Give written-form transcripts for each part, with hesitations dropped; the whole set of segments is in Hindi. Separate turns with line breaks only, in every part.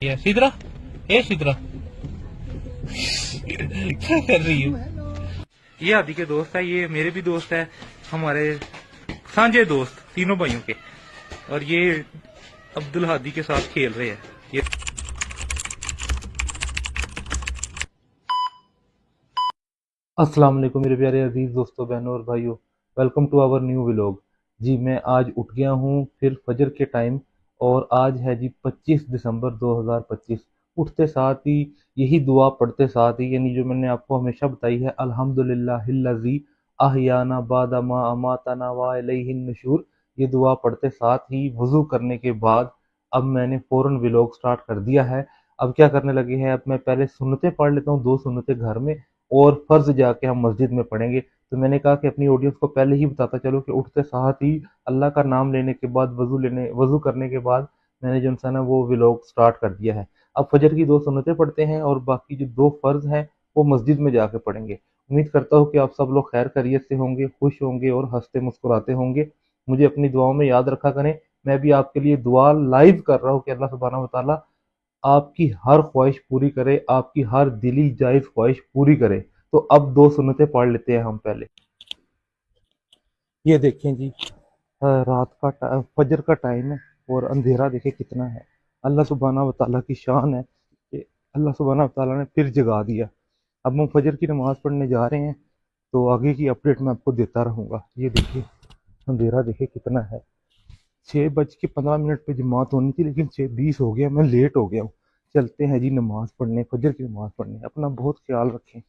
ये सिद्रा, ए सिद्रा क्या कर रही है? ये आदि के दोस्त है, ये मेरे भी दोस्त है, हमारे साझे दोस्त तीनों भाइयों के। और ये अब्दुल हादी के साथ खेल रहे हैं। ये अस्सलाम वालेकुम मेरे प्यारे अजीज दोस्तों, बहनों और भाइयों। Welcome to our new vlog. जी मैं आज उठ गया हूँ फिर फजर के टाइम, और आज है जी 25 दिसंबर 2025। उठते साथ ही यही दुआ पढ़ते साथ ही, यानी जो मैंने आपको हमेशा बताई है, अल्हम्दुलिल्लाहिल्लज़ी अहयाना बादा मा अमातना व इलैहिन नुशूर। ये दुआ पढ़ते साथ ही वज़ू करने के बाद अब मैंने फ़ौरन व्लॉग स्टार्ट कर दिया है। अब क्या करने लगे हैं, अब मैं पहले सुन्नतें पढ़ लेता हूँ, 2 सुन्नतें घर में, और फर्ज जाके हम मस्जिद में पढ़ेंगे। तो मैंने कहा कि अपनी ऑडियंस को पहले ही बताता चलो कि उठते साथ ही अल्लाह का नाम लेने के बाद वजू करने के बाद मैंने जो है ना वो व्लॉग स्टार्ट कर दिया है। अब फजर की 2 सुन्नतें पढ़ते हैं और बाकी जो 2 फर्ज हैं वो मस्जिद में जाके पढ़ेंगे। उम्मीद करता हूँ कि आप सब लोग खैर खैरियत से होंगे, खुश होंगे और हंसते मुस्कुराते होंगे। मुझे अपनी दुआओं में याद रखा करें। मैं भी आपके लिए दुआ लाइव कर रहा हूँ कि अल्लाह सुब्हानहू व तआला आपकी हर ख्वाहिश पूरी करे, आपकी हर दिली जायज ख्वाहिश पूरी करे। तो अब 2 सुन्नतें पढ़ लेते हैं हम पहले। ये देखें जी, रात का फजर का टाइम है और अंधेरा देखें कितना है। अल्लाह सुब्हाना व तआला की शान है कि अल्लाह सुब्हाना व तआला ने फिर जगा दिया। अब हम फजर की नमाज पढ़ने जा रहे हैं, तो आगे की अपडेट मैं आपको देता रहूँगा। ये देखिए अंधेरा देखे कितना है। 6:15 पे जमात होनी थी, लेकिन 6:20 हो गया, मैं लेट हो गया हूँ। चलते हैं जी नमाज पढ़ने, फजर की नमाज पढ़ने। अपना बहुत ख्याल रखें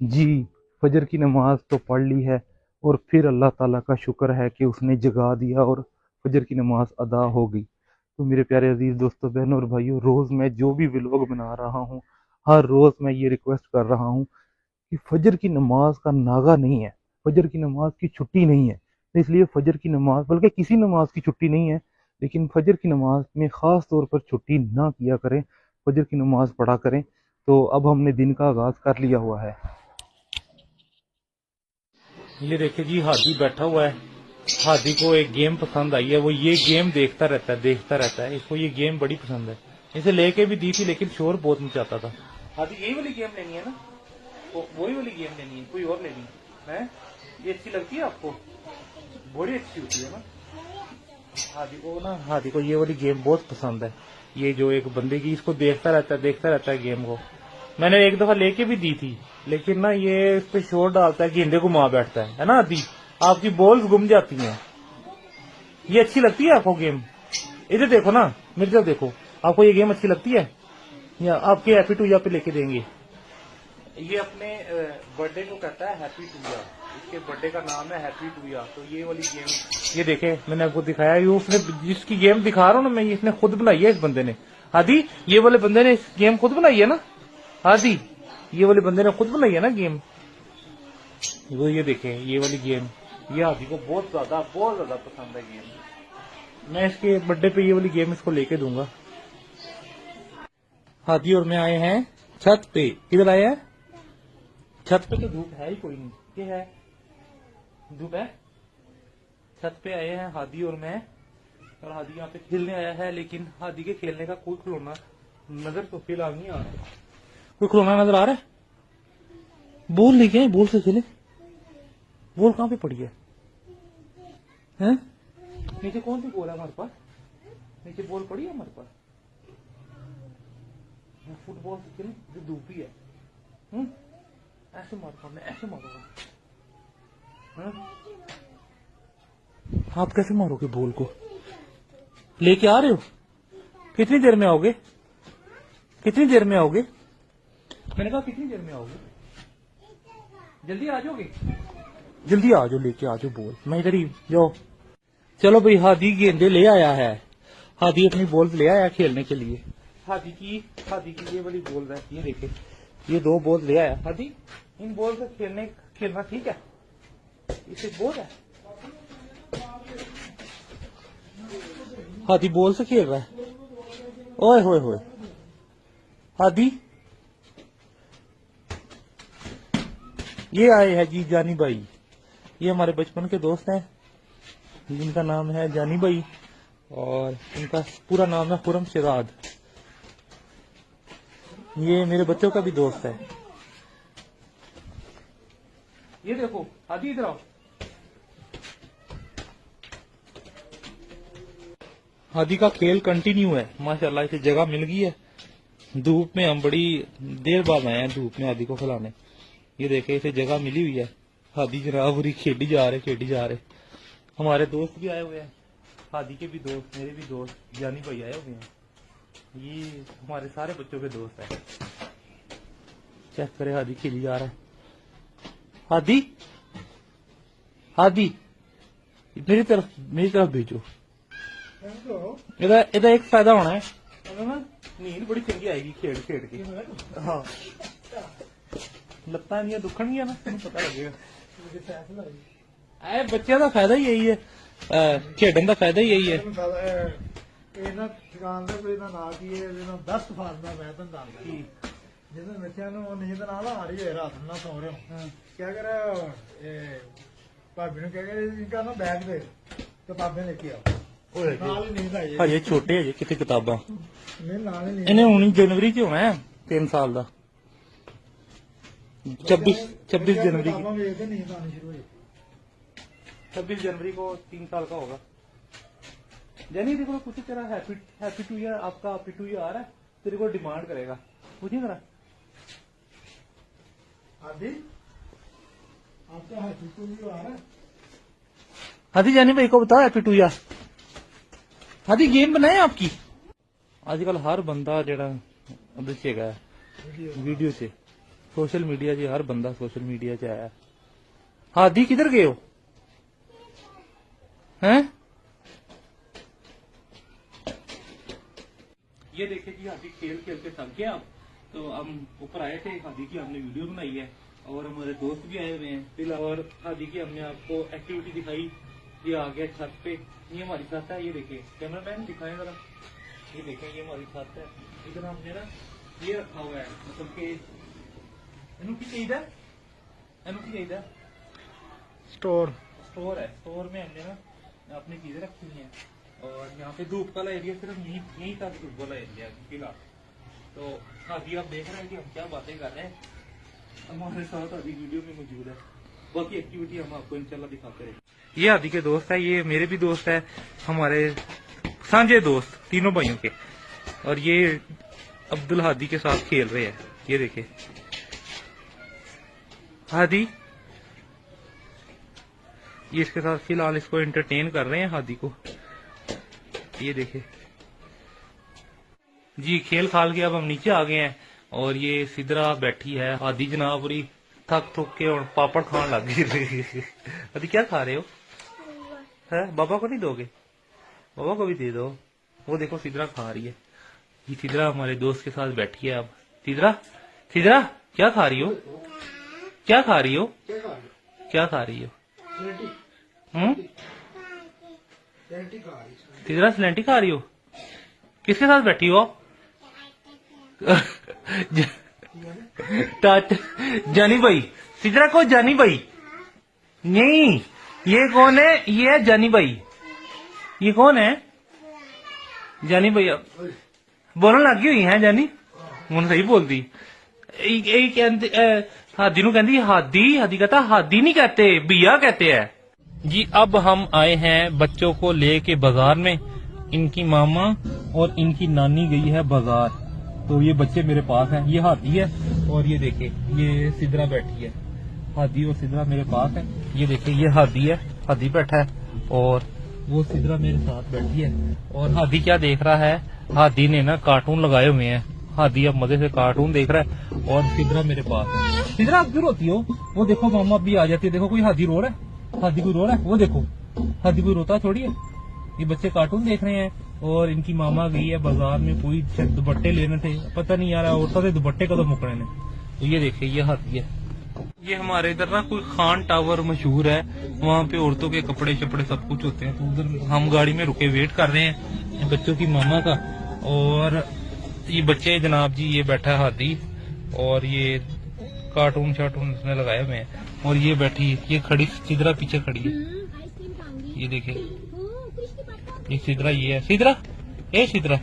जी। फजर की नमाज तो पढ़ ली है, और फिर अल्लाह ताला का शुक्र है कि उसने जगा दिया और फजर की नमाज अदा हो गई। तो मेरे प्यारे अजीज दोस्तों, बहनों और भाइयों, रोज़ मैं जो भी व्लॉग बना रहा हूँ, हर रोज़ मैं ये रिक्वेस्ट कर रहा हूँ कि फजर की नमाज का नागा नहीं है, फजर की नमाज की छुट्टी नहीं है। तो इसलिए फजर की नमाज, बल्कि किसी नमाज की छुट्टी नहीं है, लेकिन फजर की नमाज में ख़ास तौर पर छुट्टी ना किया करें, फजर की नमाज पढ़ा करें। तो अब हमने दिन का आगाज़ कर लिया हुआ है। ये देखिए जी, हादी बैठा हुआ है। हादी को एक गेम पसंद आई है, वो ये गेम देखता रहता है। इसको ये गेम बड़ी पसंद है। इसे लेके भी दी थी, लेकिन शोर बहुत मचाता था। हादी यही वाली गेम लेनी है ना? वही वाली गेम लेनी है, कोई और लेनी है? ये अच्छी लगती है आपको? बड़ी अच्छी होती है ना। हादी को ये वाली गेम बहुत पसंद है। ये जो एक बंदे की, इसको देखता रहता है गेम को। मैंने एक दफा लेके भी दी थी, लेकिन ना ये इस पे शोर डालता है, गेंदे को मार बैठता है ना हादी। आपकी बॉल्स गुम जाती हैं। ये अच्छी लगती है आपको गेम? इधर देखो ना, मेरी तरफ देखो। आपको ये गेम अच्छी लगती है, या आपके हैप्पी टू या पे लेके देंगे? ये अपने बर्थडे को कहता है हैप्पी टू या। इसके बर्थडे का नाम है हैप्पी टू या। तो ये वाली गेम, ये देखे मैंने आपको दिखाया, ये उसने जिसकी गेम दिखा रहा हूँ ना मैं, इसने खुद बनाई है इस बंदे ने। हादी, ये वाले बंदे ने इस गेम खुद बनाई है ना? हादी, ये वाले बंदे ने खुद बनाई है ना गेम? वो ये देखे ये वाली गेम, ये हादी को बहुत ज्यादा पसंद है गेम। मैं इसके बर्थडे पे ये वाली गेम इसको लेके दूंगा। हादी और मैं आए हैं छत पे। किधर आए हैं? छत पे तो धूप है ही कोई नहीं। ये है धूप है? छत पे आए हैं हादी और मैं, और हादी यहाँ पे खेलने आया है, लेकिन हादी के खेलने का कोई खिलौना नजर तो फिलहाल नहीं आ रहा। कोई खिलौना नजर आ रहा है? बॉल लेके आए, बॉल से खेले। बॉल कहाँ पे पड़ी है? हैं? नीचे कौन सी बॉल है हमारे पास? नीचे बॉल पड़ी है हमारे पास? फुटबॉल से खेले, जो धूप ही है। ऐसे मारो, मैं ऐसे मारूंगा। आप कैसे मारोगे बॉल को? लेके आ रहे हो? कितनी देर में आओगे? कितनी देर में आओगे? मैंने कहा कितनी देर में आओगे? जल्दी आ जाओगे? जल्दी आ जाओ, लेके आ जाओ बॉल। मैं इधर ही, जाओ। चलो भाई, हादी गेंदे ले आया है। हादी अपनी बॉल ले आया खेलने के लिए। हादी की ये वाली बॉल रहती है, देखे ये 2 बॉल ले आया हादी। इन बॉल से खेलना ठीक है? इसे बॉल है, हादी बॉल से खेल रहा है। ओए होए होए हादी। ये आए हैं जी जानी भाई, ये हमारे बचपन के दोस्त हैं, जिनका नाम है जानी भाई। और इनका पूरा नाम है खुरम शिराद। ये मेरे बच्चों का भी दोस्त है। ये देखो हादी, इधर आओ। हादी का खेल कंटिन्यू है माशाल्लाह। इसे जगह मिल गई है। धूप में हम बड़ी देर बाद आए हैं धूप में हादी को खिलाने। ये देखे इसे जगह मिली हुई है। हादी जनाब पूरी खेडी जा रहे। हमारे दोस्त भी आए हुए हैं, हादी के भी दोस्त, मेरे भी दोस्त जानी भाई आए हुए हैं। ये हमारे सारे बच्चों के दोस्त हैं। चेक करे हादी खेली जा रहा है। हादी मेरी तरफ भेजो। ਇਹਦਾ एक फायदा होना है ना, नींद बड़ी चंगी आएगी खेड के। हाँ लत्तां नहीं दुखणगियां ना, पता लगेगा। बच्चों का फायदा ही यही है, खेडन का फायदा ही यही है।
ਜਦੋਂ ਬੱਚਿਆਂ ਨੂੰ ਨੀਂਦ ਨਾਲ ਆ ਰਹੀ ਹੈ, ਰਾਤ ਨੂੰ ਨਾ ਸੌ ਰਹੇ ਹੋ, ਕਿਆ ਕਰ ਭਾਬੀ ਨੂੰ ਕਹਿ ਕੇ ਇਨਕਾ ਨਾ ਬੈਗ ਦੇ ਤੇ ਪਾਪੇ ਲੈ ਕੇ ਆਓ, ਨਾਲ ਹੀ ਨੀਂਦ ਆਈ।
ਹਜੇ ਛੋਟੇ ਹਜੇ ਕਿਤੇ ਕਿਤਾਬਾਂ,
ਨਹੀਂ ਨਾਲ ਹੀ ਨੀਂਦ।
ਇਹਨੇ ਹੁਣ ਜਨਵਰੀ ਚ ਹੋਣਾ ਹੈ 3 ਸਾਲ ਦਾ। 26 जनवरी की, 26 जनवरी को 3 साल का होगा। जानी देखो कुछ तेरा हैप्पी टू ईयर, आपका हैप्पी टू ईयर आ रहा है, तेरे को डिमांड करेगा, पूछिए जरा।
हादी आपका हैप्पी टू ईयर आ रहा है?
हादी जानी भाई को बताओ happy two year. Hadi game बनाए आपकी। आजकल हर बंदा जरा है वीडियो से, सोशल मीडिया से हर बंदा सोशल मीडिया से आया। हादी किधर गए हो हैं? ये देखिए जी हादी खेल खेल के थक गया। तो हम ऊपर आए थे, हादी की हमने वीडियो बनाई है और हमारे दोस्त भी आए हुए हैं फिर, और हादी की हमने आपको एक्टिविटी दिखाई। ये आ गया छत पे, ये हमारी छत है। ये देखिए कैमरामैन दिखाएं जरा, ये देखें ये हमारी छत है। इधर हमने ना ये रखा हुआ है, मतलब कि स्टोर है। स्टोर में हमने ना अपनी चीजें रखी हुई हैं। और यहाँ पे धूप वाला एरिया सिर्फ यहीं तक धूप वाला एरिया फिलहाल। तो अभी आप देख रहे हैं कि हम क्या बातें कर रहे हैं। हमारे साथ अभी वीडियो में मौजूद है, बाकी एक्टिविटी हम आपको इंशाल्लाह दिखाते रहेंगे। ये हादी के दोस्त है, ये मेरे भी दोस्त है, हमारे साझे दोस्त तीनों भाइयों के। और ये अब्दुल हादी के साथ खेल रहे हैं। ये देखिए हादी, ये इसके साथ फिलहाल इसको एंटरटेन कर रहे हैं हादी को। ये देखे जी खेल खाल के अब हम नीचे आ गए हैं और ये सिदरा बैठी है। हादी जनाब पूरी थक थक के और पापड़ खान लग गई। हादी क्या खा रहे हो? है बाबा को नहीं दोगे? बाबा को भी दे दो। वो देखो सिदरा खा रही है। ये सिदरा हमारे दोस्त के साथ बैठी है। अब सिदरा क्या खा रही हो? क्या खा रही हो? सिदरा स्लेंटी खा रही हो? किसके साथ बैठी हो? जानी भाई, सिदरा को जानी भाई नहीं, ये कौन है? ये है जानी भाई। ये कौन है? जानी भाई बोलने लगी हुई है जानी, हूं सही बोलती। हादी नू कहती हादी कहता हादी नहीं कहते, बिया कहते हैं जी। अब हम आए हैं बच्चों को लेके बाजार में। इनकी मामा और इनकी नानी गई है बाजार, तो ये बच्चे मेरे पास हैं। ये हादी है और ये देखे ये सिदरा बैठी है। हादी और सिदरा मेरे पास है। ये देखे ये हादी है, हादी बैठा है और वो सिदरा मेरे साथ बैठी है। और हादी क्या देख रहा है? हादी ने ना कार्टून लगाए हुए हैं। हादी अब मजे से कार्टून देख रहा है और सिदरा मेरे पास है। सिदरा आप क्यों रोती हो? वो देखो मामा भी आ जाती है। देखो कोई हादी रो रहा है, हादी कोई रो रहा है। वो देखो हादी कोई रोता थोड़ी है। ये बच्चे कार्टून देख रहे हैं और इनकी मामा गई है बाजार में, कोई दुपट्टे लेने थे, पता नहीं यार औरतों से दुपट्टे कदम मुकने ने। तो ये देखिए ये हादी है। ये हमारे इधर ना कोई खान टावर मशहूर है, वहाँ पे औरतों के कपड़े शपड़े सब कुछ होते हैं। तो उधर हम गाड़ी में रुके वेट कर रहे हैं बच्चों की मामा का। और ये बच्चे जनाब जी, ये बैठा है हादी और ये कार्टून शार्टून उसने लगाए हुए हैं। और ये बैठी, ये खड़ी सिदरा पीछे खड़ी है। ये देखे ये सिद्रा, ये है सिद्रा, ये सिद्रा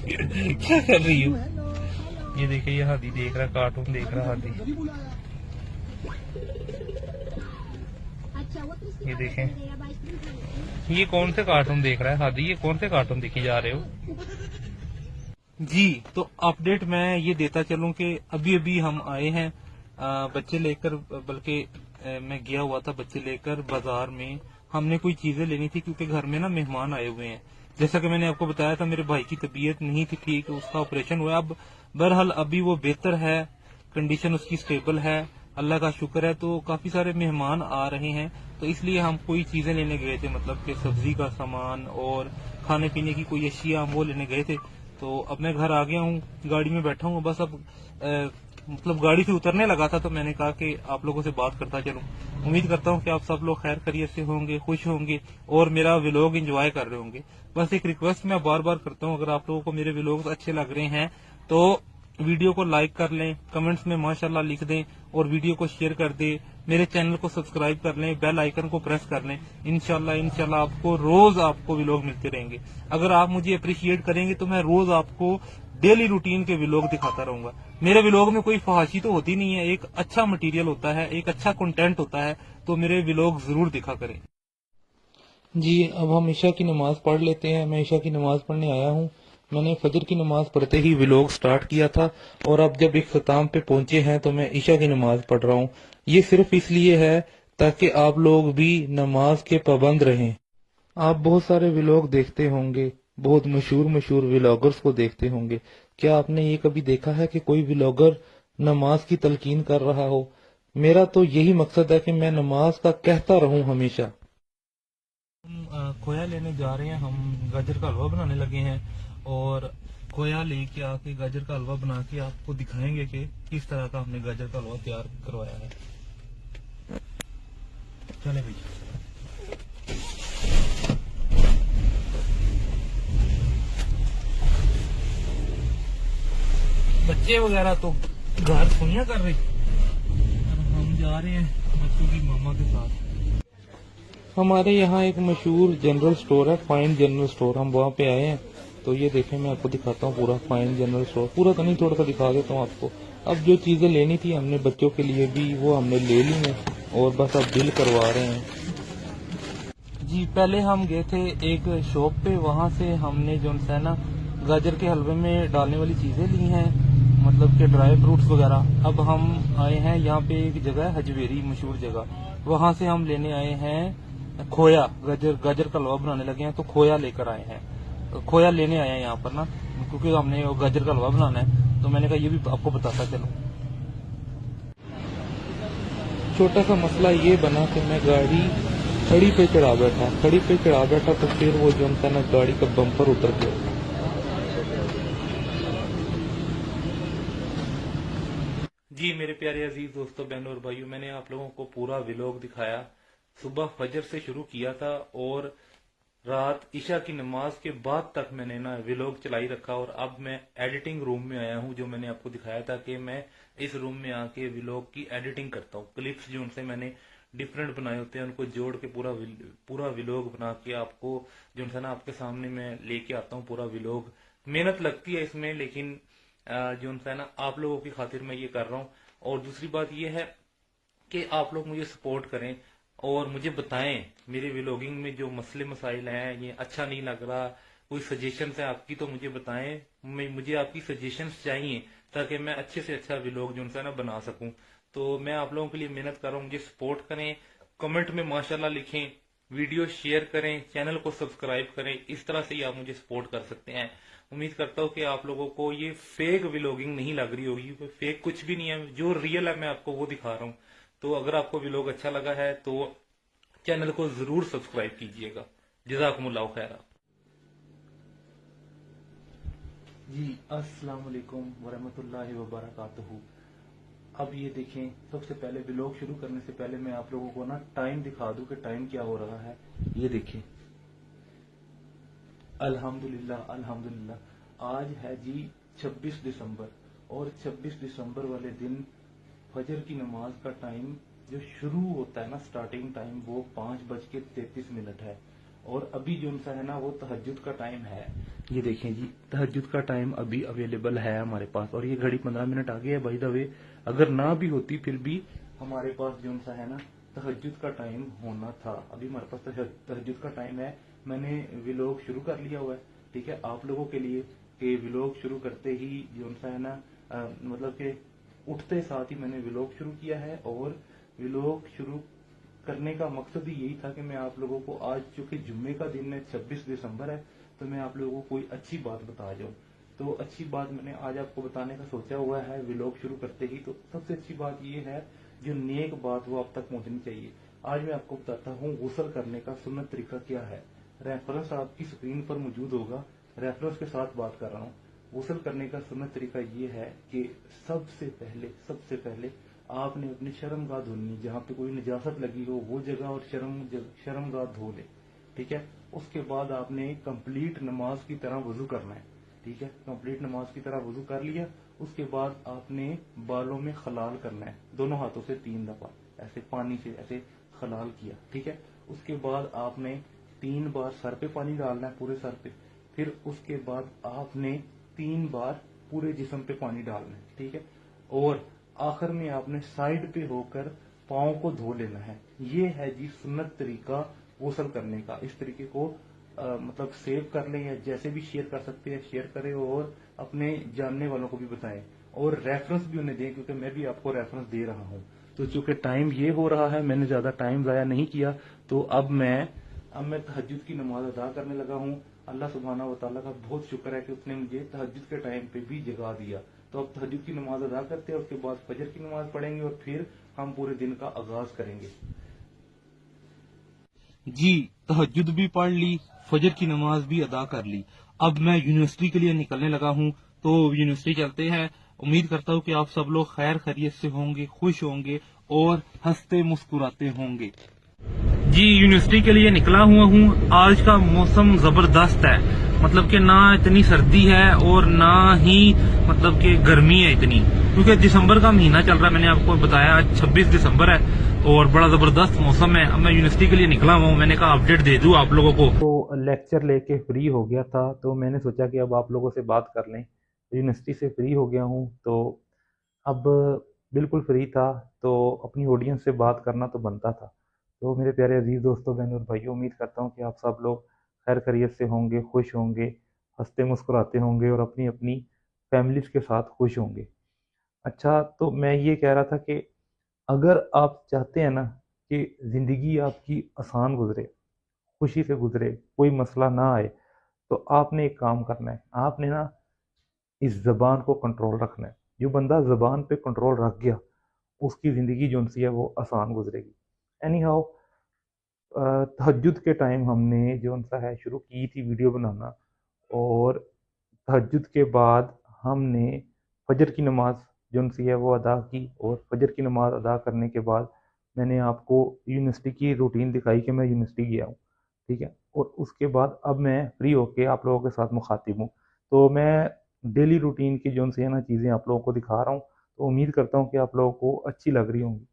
क्या कर रही हो? ये देखे, ये हाथी देख रहा, कार्टून देख रहा हाथी। ये देखें, ये कौन से कार्टून देख रहा है हाथी? ये कौन से कार्टून देखे जा रहे हो जी? तो अपडेट मैं ये देता चलूं कि अभी अभी हम आए हैं बच्चे लेकर, बल्कि मैं गया हुआ था बच्चे लेकर बाजार में। हमने कोई चीजें लेनी थी क्योंकि घर में ना मेहमान आए हुए हैं। जैसा कि मैंने आपको बताया था, मेरे भाई की तबीयत नहीं थी ठीक, उसका ऑपरेशन हुआ। अब बहरहाल अभी वो बेहतर है, कंडीशन उसकी स्टेबल है, अल्लाह का शुक्र है। तो काफी सारे मेहमान आ रहे हैं, तो इसलिए हम कोई चीजें लेने गए थे, मतलब कि सब्जी का सामान और खाने पीने की कोई अशिया, हम वो लेने गए थे। तो अब मैं घर आ गया हूँ, गाड़ी में बैठा हूँ, बस अब मतलब गाड़ी से उतरने लगा था, तो मैंने कहा कि आप लोगों से बात करता चलूं। उम्मीद करता हूँ कि आप सब लोग खैर खैरियत से होंगे, खुश होंगे और मेरा व्लॉग एंजॉय कर रहे होंगे। बस एक रिक्वेस्ट मैं बार बार करता हूँ, अगर आप लोगों को मेरे व्लॉग्स अच्छे लग रहे हैं तो वीडियो को लाइक कर लें, कमेंट्स में माशाल्लाह लिख दें और वीडियो को शेयर कर दें। मेरे चैनल को सब्सक्राइब कर लें, बेल आइकन को प्रेस कर लें। इंशाल्लाह आपको रोज आपको व्लॉग मिलते रहेंगे। अगर आप मुझे अप्रिशिएट करेंगे तो मैं रोज आपको डेली रूटीन के व्लॉग दिखाता रहूंगा। मेरे व्लॉग में कोई फहाशी तो होती नहीं है, एक अच्छा मटेरियल होता है, एक अच्छा कंटेंट होता है, तो मेरे व्लॉग जरूर दिखा करें जी। अब हम ईशा की नमाज पढ़ लेते हैं। मैं ईशा की नमाज पढ़ने आया हूँ। मैंने फजर की नमाज पढ़ते ही व्लॉग स्टार्ट किया था और अब जब इख्तिताम पे पहुंचे हैं तो मैं ईशा की नमाज पढ़ रहा हूँ। ये सिर्फ इसलिए है ताकि आप लोग भी नमाज के पाबंद रहें। आप बहुत सारे व्लॉग देखते होंगे, बहुत मशहूर मशहूर व्लॉगर्स को देखते होंगे। क्या आपने ये कभी देखा है कि कोई व्लॉगर नमाज की तलकीन कर रहा हो? मेरा तो यही मकसद है कि मैं नमाज का कहता रहूं हमेशा। हम खोया लेने जा रहे हैं, हम गाजर का हलवा बनाने लगे हैं और खोया लेके आके गाजर का हलवा बना के आपको दिखाएंगे कि किस तरह का हमने गाजर का हलवा तैयार करवाया है। चले भैया। बच्चे वगैरह तो घर सुनिया कर रहे, हम जा रहे हैं बच्चों की मामा के साथ। हमारे यहाँ एक मशहूर जनरल स्टोर है, फाइन जनरल स्टोर, हम वहाँ पे आए हैं। तो ये देखें, मैं आपको दिखाता हूँ पूरा फाइन जनरल स्टोर, पूरा तो नहीं, थोड़ा सा दिखा देता हूँ आपको। अब जो चीजें लेनी थी हमने बच्चों के लिए भी, वो हमने ले ली हैं और बस अब बिल करवा रहे हैं जी। पहले हम गए थे एक शॉप पे, वहाँ से हमने जो है ना गाजर के हलवे में डालने वाली चीजें ली हैं, मतलब के ड्राई फ्रूट्स वगैरह। अब हम आए हैं यहाँ पे, एक जगह है हजवेरी, मशहूर जगह, वहाँ से हम लेने आए हैं खोया। गाजर का हलवा बनाने लगे हैं तो खोया लेकर आए हैं, तो खोया लेने आए हैं यहाँ पर ना, क्योंकि हमने गाजर का हलवा बनाना है, तो मैंने कहा ये भी आपको बताता चलो। छोटा सा मसला ये बना कि मैं गाड़ी खड़ी पे चढ़ा बैठा तो फिर वो जो है ना गाड़ी का बम्पर उतर गया। जी मेरे प्यारे अजीज दोस्तों, बहनों और भाइयों, मैंने आप लोगों को पूरा व्लॉग दिखाया। सुबह फजर से शुरू किया था और रात ईशा की नमाज के बाद तक मैंने ना व्लॉग चलाई रखा। और अब मैं एडिटिंग रूम में आया हूं, जो मैंने आपको दिखाया था कि मैं इस रूम में आके व्लॉग की एडिटिंग करता हूं। क्लिप्स जो उनसे मैंने डिफरेंट बनाए होते हैं उनको जोड़ के पूरा व्लॉग बना के आपको जो है ना आपके सामने मैं लेके आता हूँ पूरा व्लॉग। मेहनत लगती है इसमें, लेकिन जो है ना आप लोगों की खातिर मैं ये कर रहा हूँ। और दूसरी बात ये है कि आप लोग मुझे सपोर्ट करें और मुझे बताएं मेरे व्लॉगिंग में जो मसले मसाइल हैं, ये अच्छा नहीं लग रहा, कोई सजेशन है आपकी तो मुझे बताएं। मुझे आपकी सजेशंस चाहिए ताकि मैं अच्छे से अच्छा व्लॉग जो है ना बना सकूं। तो मैं आप लोगों के लिए मेहनत कर रहा हूँ, मुझे सपोर्ट करें, कमेंट में माशाल्लाह लिखें, वीडियो शेयर करें, चैनल को सब्सक्राइब करें। इस तरह से ही आप मुझे सपोर्ट कर सकते हैं। उम्मीद करता हूँ कि आप लोगों को ये फेक व्लॉगिंग नहीं लग रही होगी, फेक कुछ भी नहीं है, जो रियल है मैं आपको वो दिखा रहा हूँ। तो अगर आपको व्लॉग अच्छा लगा है तो चैनल को जरूर सब्सक्राइब कीजिएगा। जज़ाकुमुल्लाह खैरा जी। अस्सलाम वालेकुम वरहमतुल्लाहि वबरकातुहू। अब ये देखें, सबसे पहले व्लॉग शुरू करने से पहले मैं आप लोगों को ना टाइम दिखा दूं कि टाइम क्या हो रहा है। ये देखें, अल्हम्दुलिल्लाह अल्हम्दुलिल्लाह, आज है जी 26 दिसंबर और 26 दिसंबर वाले दिन फजर की नमाज का टाइम जो शुरू होता है ना, स्टार्टिंग टाइम, वो 5:33 है और अभी जो सा है ना वो तहज्जुद का टाइम है। ये देखें जी, तहज्जुद का टाइम अभी अवेलेबल है हमारे पास, और ये घड़ी 15 मिनट आगे है बाय द वे। अगर ना भी होती फिर भी हमारे पास जो सा है ना तहज्जुद का टाइम होना था। अभी हमारे पास तहज्जुद का टाइम है। मैंने व्लॉग शुरू कर लिया हुआ है, ठीक है, आप लोगों के लिए, कि व्लॉग शुरू करते ही जो सा है ना मतलब कि उठते साथ ही मैंने व्लॉग शुरू किया है। और व्लॉग शुरू करने का मकसद ही यही था कि मैं आप लोगों को, आज चूंकि जुम्मे का दिन है, 26 दिसंबर है, तो मैं आप लोगों को कोई अच्छी बात बता जाऊं। तो अच्छी बात मैंने आज आपको बताने का सोचा हुआ है व्लॉग शुरू करते ही। तो सबसे अच्छी बात यह है, जो नेक बात वो आप तक पहुंचनी चाहिए। आज मैं आपको बताता हूँ गुस्ल करने का सुन्नत तरीका क्या है। रेफरेंस आपकी स्क्रीन पर मौजूद होगा, रेफरेंस के साथ बात कर रहा हूँ। गुस्ल करने का सुन्नत तरीका ये है कि सबसे पहले आपने अपनी शर्मगाह धोनी, जहाँ पे कोई निजासत लगी हो वो जगह, और शर्मगाह धो ले, ठीक है। उसके बाद आपने कंप्लीट नमाज की तरह वजू करना है, ठीक है। कंप्लीट नमाज की तरह वजू कर लिया, उसके बाद आपने बालों में खलाल करना है, दोनों हाथों से 3 दफा ऐसे पानी से ऐसे खलाल किया, ठीक है। उसके बाद आपने 3 बार सर पे पानी डालना है, पूरे सर पे। फिर उसके बाद आपने 3 बार पूरे जिस्म पे पानी डालना है, ठीक है। और आखिर में आपने साइड पे होकर पाँव को धो लेना है। ये है जी सुन्नत तरीका गुस्ल करने का। इस तरीके को मतलब सेव कर लें, या जैसे भी शेयर कर सकते हैं शेयर करें, और अपने जानने वालों को भी बताएं, और रेफरेंस भी उन्हें दें, क्योंकि मैं भी आपको रेफरेंस दे रहा हूं। तो चूंकि टाइम ये हो रहा है, मैंने ज्यादा टाइम जाया नहीं किया, तो अब मैं तहज्जुद की नमाज अदा करने लगा हूं। अल्लाह सुब्हाना व तआला का बहुत शुक्र है कि उसने मुझे तहज्जुद के टाइम पे भी जगा दिया। तो अब तहज्जुद की नमाज अदा करते हैं, उसके बाद फजर की नमाज पढ़ेंगे, और फिर हम पूरे दिन का आगाज करेंगे। जी, तहज्जुद भी पढ़ ली, फजर की नमाज भी अदा कर ली। अब मैं यूनिवर्सिटी के लिए निकलने लगा हूँ, तो यूनिवर्सिटी चलते हैं। उम्मीद करता हूँ कि आप सब लोग खैर खैरियत से होंगे, खुश होंगे और हंसते मुस्कुराते होंगे। जी, यूनिवर्सिटी के लिए निकला हुआ हूँ। आज का मौसम जबरदस्त है, मतलब कि ना इतनी सर्दी है और ना ही मतलब कि गर्मी है इतनी, क्योंकि दिसंबर का महीना चल रहा है। मैंने आपको बताया आज 26 दिसंबर है और बड़ा जबरदस्त मौसम है। अब मैं यूनिवर्सिटी के लिए निकला हुआ हूँ, मैंने कहा अपडेट दे दूं आप लोगों को। तो लेक्चर लेके फ्री हो गया था, तो मैंने सोचा कि अब आप लोगों से बात कर लें। यूनिवर्सिटी से फ्री हो गया हूँ, तो अब बिल्कुल फ्री था, तो अपनी ऑडियंस से बात करना तो बनता था। तो मेरे प्यारे अजीज़ दोस्तों, बहनों और भाइयों, उम्मीद करता हूँ कि आप सब लोग खैर खैरियत से होंगे, खुश होंगे, हंसते मुस्कुराते होंगे और अपनी अपनी फैमिलीज के साथ खुश होंगे। अच्छा, तो मैं ये कह रहा था कि अगर आप चाहते हैं ना कि ज़िंदगी आपकी आसान गुजरे, खुशी से गुजरे, कोई मसला ना आए, तो आपने एक काम करना है। आपने ना इस ज़बान को कंट्रोल रखना है। जो बंदा ज़बान पे कंट्रोल रख गया, उसकी ज़िंदगी जो सी है वो आसान गुजरेगी। एनी हाउ, तहज्जुद के टाइम हमने जो सा है शुरू की थी वीडियो बनाना, और तहज्जुद के बाद हमने फजर की नमाज जो सी है वो अदा की, और फजर की नमाज अदा करने के बाद मैंने आपको यूनिवर्सिटी की रूटीन दिखाई कि मैं यूनिवर्सिटी गया हूँ, ठीक है। और उसके बाद अब मैं फ्री होके आप लोगों के साथ मुखातिब हूँ, तो मैं डेली रूटीन की जो सी है ना चीज़ें आप लोगों को दिखा रहा हूँ। तो उम्मीद करता हूँ कि आप लोगों को अच्छी लग रही होंगी।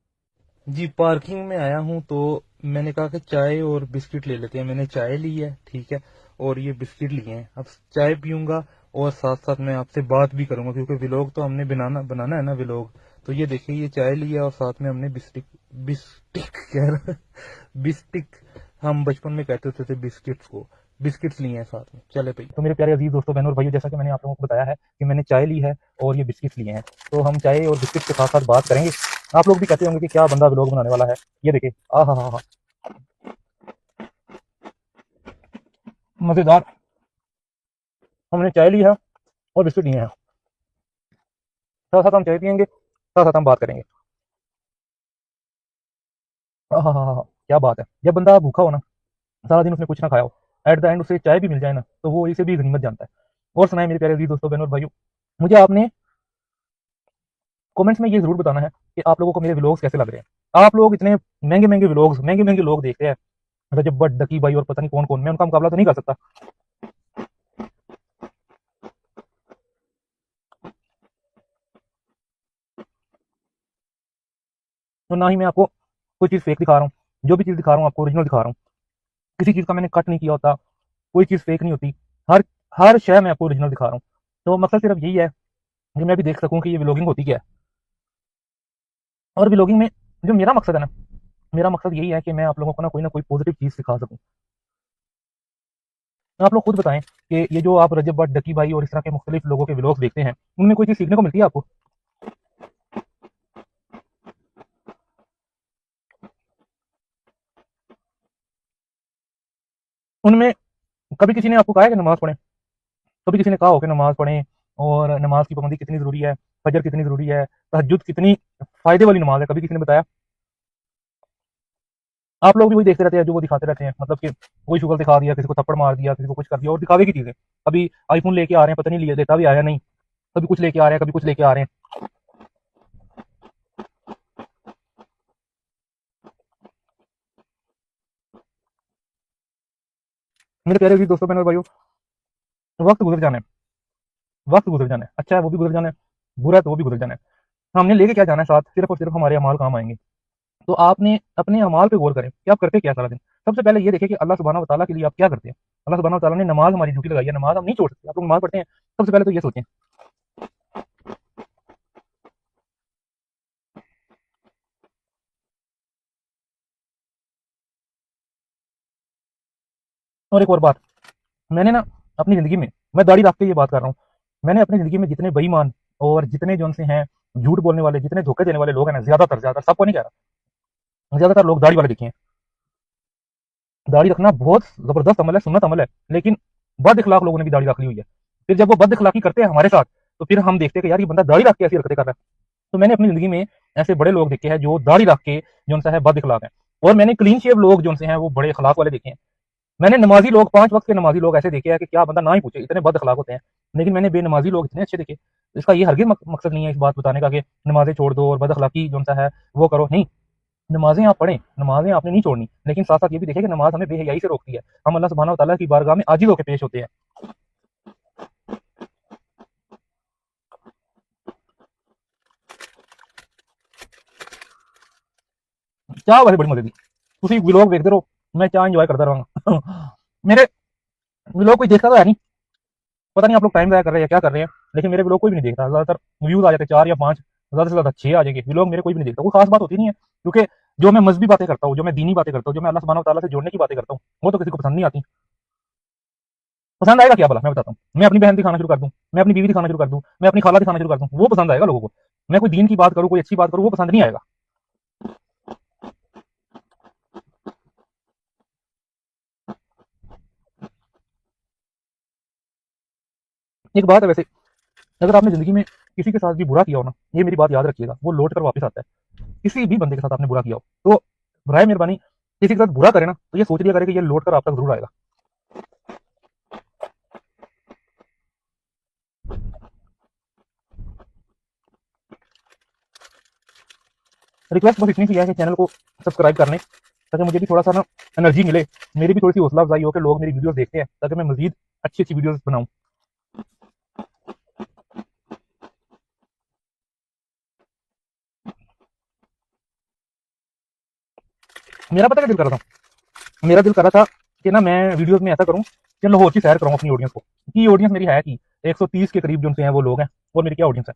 जी, पार्किंग में आया हूँ, तो मैंने कहा कि चाय और बिस्किट ले लेते हैं। मैंने चाय ली है, ठीक है, और ये बिस्किट लिए हैं। अब चाय पीऊंगा और साथ साथ मैं आपसे बात भी करूंगा, क्योंकि व्लॉग तो हमने बनाना बनाना है ना व्लॉग। तो ये देखिए, ये चाय लिया और साथ में हमने बिस्टिक बिस्टिक कह रहा बिस्टिक, हम बचपन में कहते होते थे बिस्किट्स को, बिस्किट्स लिए हैं साथ में। चले भाई, तो मेरे प्यारे अजीज दोस्तों, बहनों और भाइयों, जैसा कि मैंने आप लोगों को बताया है कि मैंने चाय ली है और ये बिस्किट्स लिए हैं, तो हम चाय और बिस्किट के साथ साथ बात करेंगे। आप लोग भी कहते होंगे कि क्या बंदा व्लॉग बनाने वाला है। ये देखिए, आ हा हा हा, मजेदार। हमने चाय ली है और बिस्किट लिए हैं, साथ साथ हम चाय पियेंगे, साथ साथ हम बात करेंगे। हाँ हाँ हाँ हाँ, क्या बात है। जब बंदा भूखा हो ना, सारा दिन उसने कुछ ना खाया हो, एट द एंड उसे चाय भी मिल जाए ना, तो वो इसे भी गनीमत जानता है। और सुनाए मेरे प्यारे अजीज दोस्तों, बहनों और भाइयों, मुझे आपने कमेंट्स में ये जरूर बताना है कि आप लोगों को मेरे व्लॉग्स कैसे लग रहे हैं। आप लोग इतने महंगे महंगे व्लॉग्स, महंगे महंगे लोग देखते हैं, रजब भट्ट, डकी भाई और पता नहीं कौन कौन, मैं उनका मुकाबला तो नहीं कर सकता, और ना ही मैं आपको कोई चीज़ फेक दिखा रहा हूँ। जो भी चीज़ दिखा रहा हूँ आपको ओरिजिनल दिखा रहा हूँ। किसी चीज़ का मैंने कट नहीं किया होता, कोई चीज़ फेक नहीं होती, हर हर शय मैं आपको ओरिजिनल दिखा रहा हूँ। तो मकसद सिर्फ यही है कि मैं भी देख सकूँ कि ये व्लॉगिंग होती क्या है। और व्लॉगिंग में जो मेरा मकसद है ना, मेरा मकसद यही है कि मैं आप लोगों को ना कोई पॉजिटिव चीज़ सिखा सकूँ। आप लोग खुद बताएं कि ये जो आप रजब भट्ट, डकी भाई और इस तरह के मुख्तलिफ लोगों के व्लॉग्स देखते हैं, उनमें कोई चीज़ सीखने को मिलती है आपको? उनमें कभी किसी ने आपको कहा है कि नमाज़ पढ़ें? कभी किसी ने कहा हो कि नमाज़ पढ़ें और नमाज़ की पाबंदी कितनी ज़रूरी है, फजर कितनी ज़रूरी है, तहज्जुद कितनी फ़ायदे वाली नमाज़ है, कभी किसी ने बताया? आप लोग भी वही देखते रहते हैं जो वो दिखाते रहते हैं, मतलब कि कोई शुगर दिखा दिया, किसी को थप्पड़ मार दिया, किसी को कुछ कर दिया, और दिखावे की चीज़ें। कभी आईफ़ोन लेके आ रहे हैं, पता नहीं लिए लेता भी आया नहीं, कभी कुछ लेके आ रहे हैं, कभी कुछ लेके आ रहे हैं। मेरे प्यारे भी दोस्तों, बहनों और भाइयों, वक्त गुजर जाना है, वक्त गुजर जाना है, अच्छा है वो भी गुजर जाना है, बुरा है तो वो भी गुजर जाना है। हमने लेके क्या जाना है साथ? सिर्फ और सिर्फ हमारे अमाल काम आएंगे। तो आपने अपने अमाल पे गौर करें कि आप करते क्या सारा दिन। सबसे पहले ये देखें कि अल्लाह सुब्हानहू व तआला के लिए आप क्या करते हैं। अल्लाह सुब्हानहू व तआला ने नमाज हमारी ड्यूटी लगाई है, नमाज हम नहीं छोड़ सकते। आप लोग नमाज पढ़ते हैं, सबसे पहले तो ये सोचें। और एक और बात, मैंने ना अपनी ज़िंदगी में, मैं दाढ़ी रख के ये बात कर रहा हूँ, मैंने अपनी ज़िंदगी में जितने बेईमान और जितने जो उनसे हैं झूठ बोलने वाले, जितने धोखे देने वाले लोग हैं ना, ज़्यादातर, सबको नहीं कह रहा, ज़्यादातर लोग दाढ़ी वाले दिखे हैं। दाढ़ी रखना बहुत ज़बरदस्त अमल है, सुन्नत अमल है, लेकिन बद इखलाक लोगों ने भी दाढ़ी रख ली हुई है। फिर जब वो बद इखलाकी करते हैं हमारे साथ, तो फिर हम देखते हैं कि यार ये बंदा दाढ़ी रख के ऐसी हरकतें कर रहा है। तो मैंने अपनी ज़िंदगी में ऐसे बड़े लोग देखे हैं जो दाढ़ी रख के जो उनसा है बद इखलाक है, और मैंने क्लीन शेव लोग जो उनसे हैं वो बड़े अखलाक वाले देखे हैं। मैंने नमाजी लोग, 5 वक़्त के नमाजी लोग ऐसे देखे हैं कि क्या बंदा ना ही पूछे, इतने बद अखलाक होते हैं। लेकिन मैंने बेनमाजी लोग इतने अच्छे देखे। इसका ये हरगिज़ मकसद नहीं है इस बात बताने का कि नमाज़ें छोड़ दो और बद अखलाकी जो उनसा है वो करो, नहीं। नमाज़ें आप पढ़ें, नमाज़ें आपने नहीं छोड़नी, लेकिन साथ-साथ ये भी देखें कि नमाज़ हमें बेहयाई से रोकती है। हम अल्लाह सुब्हानहू व तआला की बारगाह में आजिज़ होके पेश होते हैं। चाह वैसे बड़ी मज़े दी। तुसीं व्लॉग देखते रहो, मैं चाह एंजॉय करता रहांगा। मेरे व्लॉग कोई देखता तो है नहीं, पता नहीं आप लोग टाइम ज़ाया कर रहे हैं, क्या कर रहे हैं, लेकिन मेरे व्लॉग कोई भी नहीं देखता। ज़्यादातर व्यूज़ आ जाते हैं 4 या 5, ज़्यादा से ज़्यादा 6 आ जाएंगे। व्लॉग मेरे कोई भी नहीं देखता। कोई खास बात होती नहीं है, क्योंकि जो मैं मज़हबी बातें करता हूँ, जो मैं दीनी बातें करता हूँ, जो मैं अल्लाह सुब्हानहू व तआला से जोड़ने की बातें करता हूँ, वो तो किसी को पसंद नहीं आती। पसंद आएगा क्या भला, मैं बताता हूँ। मैं अपनी बहन दिखाना शुरू कर दूँ, मैं अपनी बीवी दिखाना शुरू कर दूँ, मैं अपनी खाला दिखाना शुरू कर दूँ, वो पसंद आएगा लोगों को। मैं कोई दीन की बात करूँ, कोई अच्छी बात करूँ, वो पसंद नहीं आएगा। एक बात है वैसे, अगर आपने ज़िंदगी में किसी के साथ भी बुरा किया हो ना, ये मेरी बात याद रखिएगा, वो लौट कर वापस आता है। किसी भी बंदे के साथ आपने बुरा किया हो, तो बराए मेहरबानी किसी के साथ बुरा करे ना, तो ये सोच लिया करे कि ये लौट कर आप तक ज़रूर आएगा। रिक्वेस्ट बस इतनी सी है कि चैनल को सब्सक्राइब कर लें, ताकि मुझे भी थोड़ा सा ना एनर्जी मिले, मेरी भी थोड़ी सी हौसला अफजाई हो कि लोग मेरी वीडियोस देखते हैं, ताकि मैं मजीद अच्छी अच्छी वीडियोस बनाऊं। मेरा पता क्या दिल कर रहा था, मेरा दिल कर रहा था कि ना मैं वीडियोस में ऐसा करूं कि लाहौर की सैर कराऊं अपनी ऑडियंस को, कि ऑडियंस मेरी है कि 130 के करीब जो उनसे हैं वो लोग हैं, और मेरी क्या ऑडियंस है,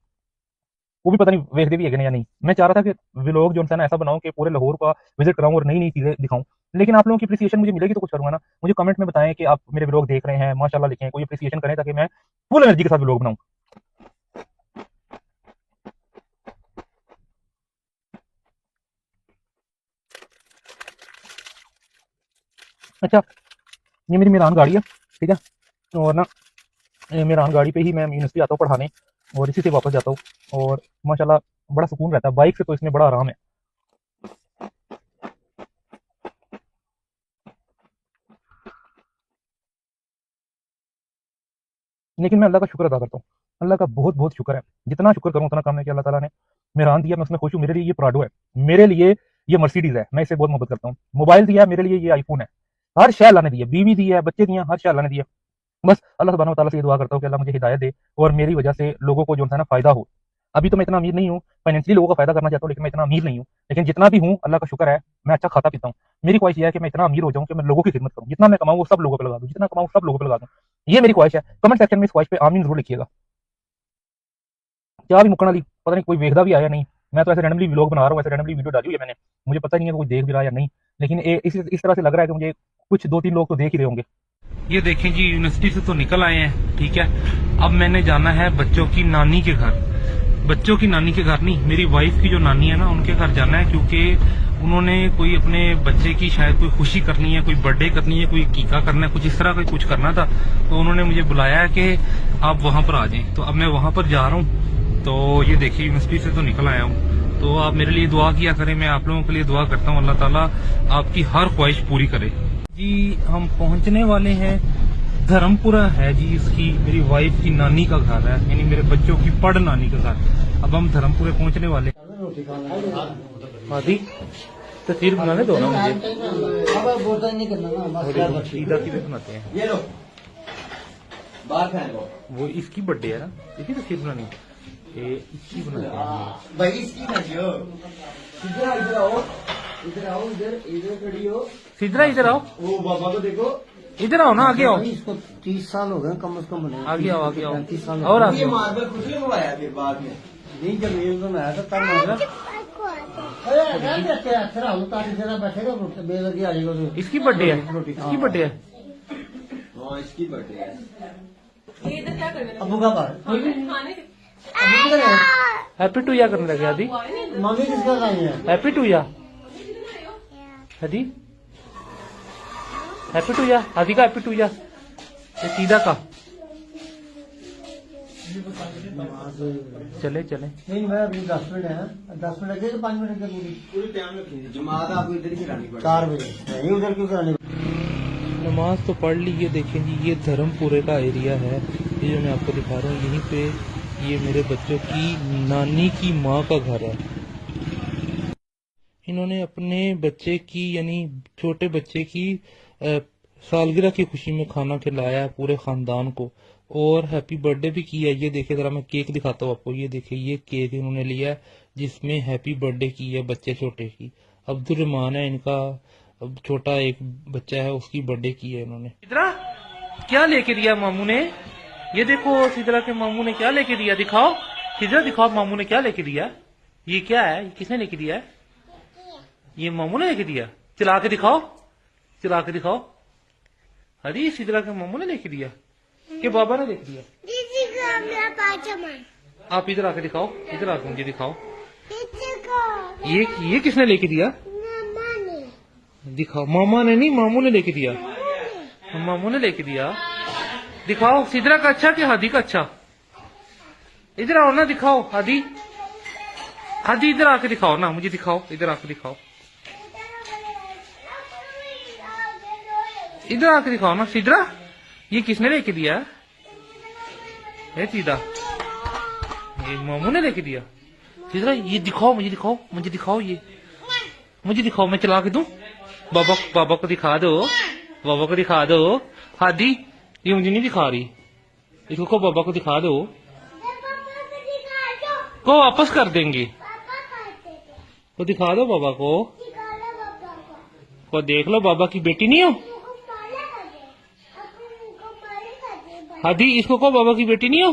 वो भी पता नहीं देखते भी है या नहीं। मैं चाह रहा था कि व्लॉग जो है ना ऐसा बनाऊं कि पूरे लाहौर का विजिट कराऊं और नई नई चीजें दिखाऊं। लेकिन आप लोगों की अप्रिसिएशन मुझे मिलेगी तो कुछ करूंगा ना। मुझे कमेंट में बताएं कि आप मेरे व्लॉग देख रहे हैं, माशाल्लाह लिखें, कोई अप्रिसिएशन करें, ताकि मैं फुल एनर्जी के साथ व्लॉग बनाऊं। अच्छा, ये मेरी मेरान गाड़ी है, ठीक है, और ना मेरान गाड़ी पे ही मैं यूनिवर्सिटी आता हूँ पढ़ाने, और इसी से वापस जाता हूँ, और माशाल्लाह बड़ा सुकून रहता है। बाइक से तो इसमें बड़ा आराम है। लेकिन मैं अल्लाह का शुक्र अदा करता हूँ, अल्लाह का बहुत बहुत शुक्र है। जितना शुक्र करूँ उतना कम है कि अल्लाह ताला ने मेरान दिया, मैं उसमें खुश हूँ। मेरे लिए ये प्राडो है, मेरे लिए ये मर्सिडीज है, मैं इससे बहुत मोहब्बत करता हूँ। मोबाइल दिया है, मेरे लिए ये आईफोन है। हर शय अल्लाह ने दी है, बीवी दी है, बच्चे दिए हैं, हर शय अल्लाह ने दी है। बस अल्लाह सुब्हानहू व तआला से ये दुआ करता हूँ कि अल्लाह मुझे हिदायत दे, और मेरी वजह से लोगों को जो है ना फायदा हो। अभी तो मैं इतना अमीर नहीं हूँ, फाइनेंशियली लोगों का फायदा करना चाहता हूँ, लेकिन मैं इतना अमीर नहीं हूँ। लेकिन जितना भी हूँ अल्लाह का शुक्र है
मैं अच्छा खाता पीता हूँ। मेरी ख्वाहिश यह है कि मैं इतना अमीर हो जाऊं कि मैं लोगों की खिदमत करूं, जितना मैं कमाऊं वो सब लोगों पे लगा दूं, जितना कमाऊं सब लोगों पे लगा दूं। ये मेरी ख्वाहिश है। कमेंट सेक्शन में इस ख्वाहिश पे आमीन जरूर लिखिएगा। क्या भी मुक्कन वाली पता नहीं कोई देखदा भी आया नहीं। मैं तो ऐसे रैंडमली व्लॉग बना रहा हूँ, ऐसे रैंडमली वीडियो डाली हुई है मैंने, मुझे पता नहीं है कि कोई देख भी रहा है या नहीं, लेकिन इस तरह से लग रहा है कि मुझे कुछ 2-3 लोग तो देख ही रहे होंगे। ये देखें जी, यूनिवर्सिटी से तो निकल आए हैं, ठीक है। अब मैंने जाना है बच्चों की नानी के घर, बच्चों की नानी के घर नहीं, मेरी वाइफ की जो नानी है ना उनके घर जाना है, क्योंकि उन्होंने कोई अपने बच्चे की शायद कोई खुशी करनी है, कोई बर्थडे करनी है, कोई कीका करना है, कुछ इस तरह का कुछ करना था। तो उन्होंने मुझे बुलाया है कि आप वहां पर आ जाएं, तो अब मैं वहां पर जा रहा हूँ। तो ये देखिए, यूनिवर्सिटी से तो निकल आया हूँ, तो आप मेरे लिए दुआ किया करें, मैं आप लोगों के लिए दुआ करता हूँ, अल्लाह ताला आपकी हर ख्वाहिश पूरी करे। जी हम पहुंचने वाले हैं, धर्मपुरा है जी इसकी, मेरी वाइफ की नानी का घर है, यानी मेरे बच्चों की पड़ नानी का घर। अब हम धर्मपुरे पहुंचने वाले। आदि तस्वीर बनाने दो ना मुझे, ईदा की भी बनाते हैं।
ये लो बाहर फेंक लो
वो इसकी बर्थडे है ना, इसकी तस्वीर बनानी, ये इसकी बनाते हैं।
भाई इसकी ना जियो इधर आओ इधर आओ इधर खड़ी हो
सिद्धरा इधर आओ,
वो बाबा को देखो
इधर आओ ना, आगे आओ,
इसको 30 साल हो गए कम से कम बने।
आगे आओ, आगे आओ,
35 साल
और
ये
आगे आओ।
मार्बल खुद ही मंगवाया फिर बाद में
नहीं, जब ये तो मैं आया था तब मैं बैठेगा बेलगी आ जाएगा।
इसकी बर्थडे है, इसकी बर्थडे है।
हाँ इसकी बर्थडे है।
अबू का बार
हैप्पी टू या करने लगे आदि,
मम्मी किसका आई है?
हैप्पी टू या आदि, हैप्पी टू या आदि का, हैप्पी टू या सीधा का। चले चले
नहीं, मैं अभी 10 मिनट है, 10 मिनट लगे तो 5 मिनट लगे पूरी
पूरी टाइम रखी जमात आपको इधर ही करानी पड़ेगी
4 बजे नहीं, उधर क्यों करानी?
नमाज तो पढ़ ली। ये देखें जी, ये धर्मपुरे का एरिया है, ये जो मैं आपको दिखा रहा हूँ, यहीं पे ये मेरे बच्चों की नानी की माँ का घर है। इन्होंने अपने बच्चे की यानी छोटे बच्चे की सालगिरह की खुशी में खाना खिलाया है पूरे खानदान को, और हैप्पी बर्थडे भी किया है। ये देखिए, जरा मैं केक दिखाता हूँ आपको, ये देखिए ये केक इन्होंने लिया है जिसमें हैप्पी बर्थडे की है बच्चे छोटे की। अब्दुल रहमान है इनका, अब छोटा एक बच्चा है उसकी बर्थडे की है इन्होंने। सिद्रा क्या लेके दिया मामू ने? ये देखो सिद्रा के मामू ने क्या लेके दिया, दिखाओ सिद्रा, दिखाओ मामू ने क्या लेके दिया। ये क्या है, किसने लेके दिया है? ये मामू ने लेके दिया। चला के दिखाओ, चला के दिखाओ। अरे सिद्रा के मामू ने लेके दिया कि बाबा ने लेके दिया? आप इधर आके दिखाओ, इधर आके मुझे दिखाओ। ये किसने लेके दिया? दिखाओ। मामा ने नहीं, मामू ने लेके दिया। मामू ने लेके दिया। दिखाओ सिद्रा का अच्छा कि हादी का अच्छा? इधर आओ ना, दिखाओ हादी, हादी इधर आके दिखाओ ना, मुझे दिखाओ, इधर आके दिखाओ, इधर आके दिखाओ ना सिद्रा, ये किसने लेके दिया है? सीधा ये मामू ने लेके दिया। सिद्रा ये दिखाओ, मुझे दिखाओ, मुझे दिखाओ, ये मुझे दिखाओ, मैं चला के दूं? बाबा को दिखा दो, बाबा को दिखा दो। हादी ये मुझे नहीं दिखा रही, इसको बाबा को दिखा दो, को वापस कर देंगे, तो दिखा दो बाबा को देख लो, बाबा की बेटी नहीं हो? हादी इसको को बाबा की बेटी नहीं हो?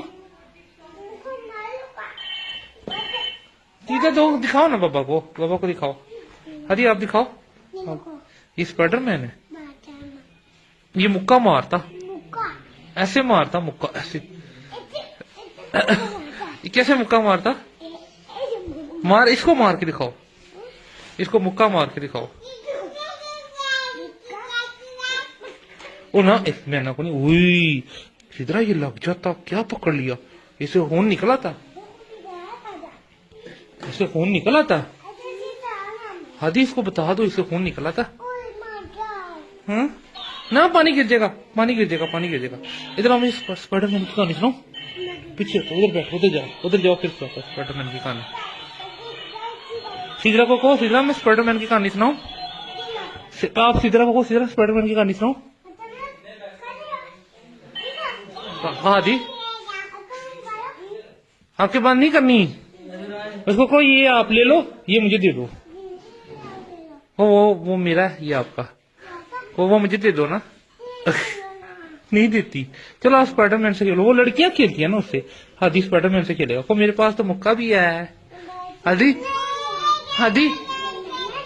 ठीक है, दो दिखाओ ना बाबा को दिखाओ। हादी आप दिखाओ। ये स्पाइडरमैन है, ये मुक्का मारता, ऐसे मारता मुक्का, ऐसे ये कैसे मुक्का मारता? मार, इसको मार के दिखाओ, इसको मुक्का मार के दिखाओ। ओ ना, मैं ना को नहीं, उई सिद्रा ये लग जाता, क्या पकड़ लिया? इसे खून निकला था, इसे खून निकला था। हादी इसको बता दो, इसे खून निकला था। हाँ ना, पानी गिर जाएगा, पानी गिर जाएगा, पानी गिर जाएगा। इधर आओ, मैं स्पाइडरमैन की कहानी सुनाऊं? पीछे उधर बैठो, उधर जाओ फिर स्पाइडरमैन की कहानी। सिद्रा को कहो, सिद्रा मैं स्पाइडरमैन की कहानी सुनाऊं? आप सिद्रा को कहो, सिद्रा स्पाइडरमैन की कहानी सुनाओ। हादी आपके बात नहीं करनी, उसको कहो ये आप ले लो, ये मुझे दे दो। वो मेरा है, ये आपका। वो मुझे दे दो ना। नहीं देती। चलो आप स्पाइडरमैन से खेलो, वो लड़कियां खेलती है ना उससे। हादी स्पाइडरमैन से खेलेगा। को मेरे पास तो मुक्का भी है। हादी हादी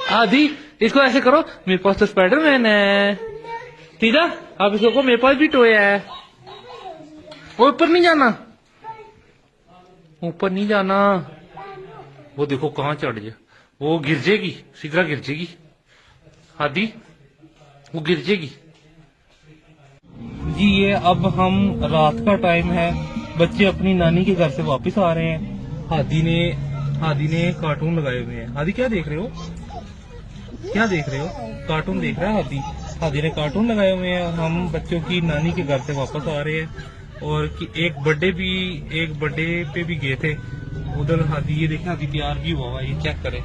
हादी इसको ऐसे करो, मेरे पास तो स्पाइडरमैन है। सीधा आप इसको को मेरे पास भी टोया है। वो ऊपर नहीं जाना, ऊपर नहीं जाना। वो देखो कहाँ चढ़ जाए, वो गिर जाएगी, सीधा गिर जाएगी। हादी वो गिर जाएगी जी। ये अब हम रात का टाइम है, बच्चे अपनी नानी के घर से वापस आ रहे हैं। हादी ने कार्टून लगाए हुए हैं। हादी क्या देख रहे हो, क्या देख रहे हो? कार्टून देख रहा है हादी ने कार्टून लगाए हुए हैं। हम बच्चों की नानी के घर से वापस आ रहे हैं और एक बर्थडे पे भी गए थे उधर। हादी ये देखें, हादी तैयार भी हुआ है, ये चेक करें,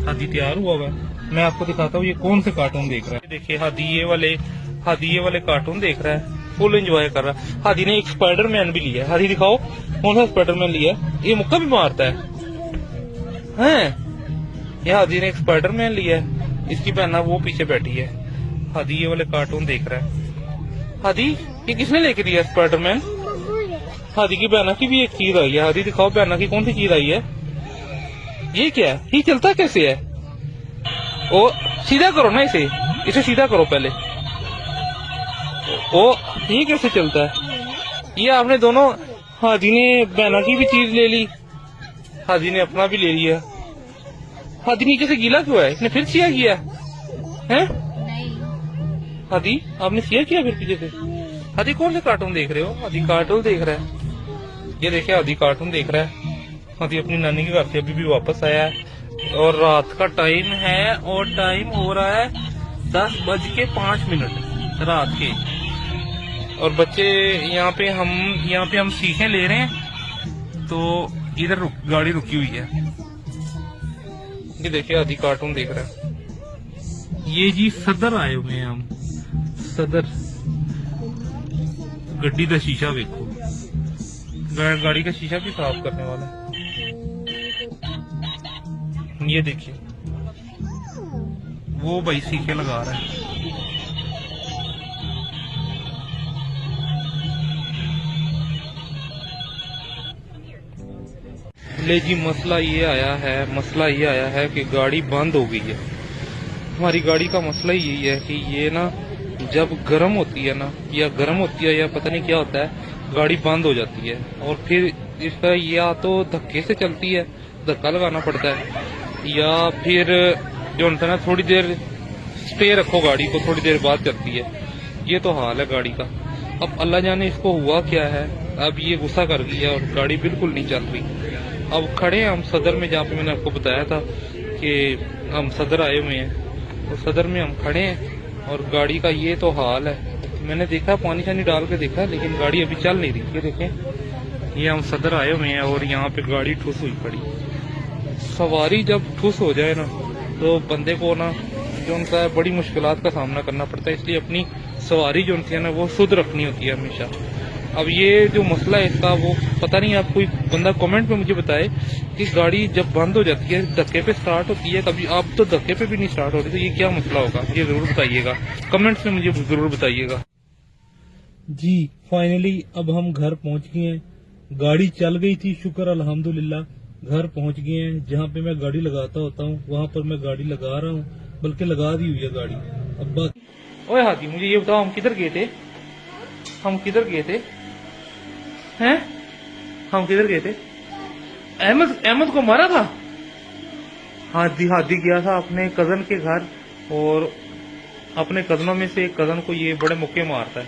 हादी तैयार हुआ है। मैं आपको दिखाता हूँ ये कौन से कार्टून देख रहा है। देखिए हादी ये वाले कार्टून देख रहा है, फुल एंजॉय कर रहा है। हादी ने एक स्पाइडरमैन भी लिया है। हादी दिखाओ कौन सा स्पाइडरमैन लिया है। ये मुक्का भी मारता है। ये हादी ने एक स्पाइडरमैन लिया है, इसकी बहना वो पीछे बैठी है। हादी ये वाले कार्टून देख रहा है। हादी ये किसने लेके दिया स्पाइडरमैन? हादी की बहना की भी एक चीज आई है। हादी दिखाओ बहना की कौन सी चीज आई है। ये क्या है, ये चलता कैसे है? ओ सीधा करो ना इसे सीधा करो पहले। ओ ये कैसे चलता है? ये आपने दोनों, हादी ने बहना की भी चीज ले ली, हादी ने अपना भी ले लिया। हादी नीचे से गीला क्यों है? इसने फिर सिया किया है? हादी आपने सिया किया फिर पीछे से? हादी कौन से कार्टून देख रहे हो? हादी कार्टून देख रहा है। ये देखिए हादी कार्टून देख रहा है। हादी अपनी नानी के घर से अभी भी वापस आया है और रात का टाइम है और टाइम हो रहा है 10:05 रात के। और बच्चे यहाँ पे हम सीखें ले रहे हैं, तो इधर गाड़ी रुकी हुई है। ये देखिए आदि कार्टून देख रहा है। ये जी सदर आए हुए हैं हम, सदर। गड्डी का शीशा देखो, गाड़ी का शीशा भी साफ करने वाला है। ये देखिए वो भाई सीखे लगा रहा है। ले जी मसला ये आया है कि गाड़ी बंद हो गई है। हमारी गाड़ी का मसला ही यही है कि ये ना जब गर्म होती है ना, या गर्म होती है या पता नहीं क्या होता है, गाड़ी बंद हो जाती है। और फिर इसका या तो धक्के से चलती है, धक्का लगाना पड़ता है, या फिर जो होता है ना थोड़ी देर स्टे रखो गाड़ी को, थोड़ी देर बाद चलती है। ये तो हाल है गाड़ी का। अब अल्लाह जाने इसको हुआ क्या है। अब ये गुस्सा कर गई है और गाड़ी बिल्कुल नहीं चल रही। अब खड़े हैं हम सदर में, जहाँ पे मैंने आपको बताया था कि हम सदर आए हुए हैं, तो सदर में हम खड़े हैं और गाड़ी का ये तो हाल है। मैंने देखा पानी शानी डाल के देखा, लेकिन गाड़ी अभी चल नहीं रही। ये देखें, ये हम सदर आए हुए हैं और यहाँ पे गाड़ी ठुस हुई पड़ी। सवारी जब ठुस हो जाए ना, तो बंदे को ना जो उनका है बड़ी मुश्किलात का सामना करना पड़ता है। इसलिए अपनी सवारी जो होती है ना, वो शुद्ध रखनी होती है हमेशा। अब ये जो मसला है इसका, वो पता नहीं, आप कोई बंदा कमेंट में मुझे बताए कि गाड़ी जब बंद हो जाती है धक्के पे स्टार्ट होती है, कभी आप तो धक्के पे भी नहीं स्टार्ट होती, तो ये क्या मसला होगा, ये जरूर बताइएगा, कमेंट्स में मुझे जरूर बताइएगा जी। फाइनली अब हम घर पहुंच गए हैं। गाड़ी चल गई थी, शुक्र अल्हम्दुलिल्लाह। घर पहुंच गए हैं, जहाँ पे मैं गाड़ी लगाता होता हूँ वहां पर मैं गाड़ी लगा रहा हूँ, बल्कि लगा दी हुई है गाड़ी। अब बाकी ओए हाथी, मुझे ये बताओ हम किधर गए थे? हैं? हम किधर गए थे? अहमद को मारा था? हादी गया था अपने कजन के घर, और अपने कजनों में से एक कजन को ये बड़े मुक्के मारता है।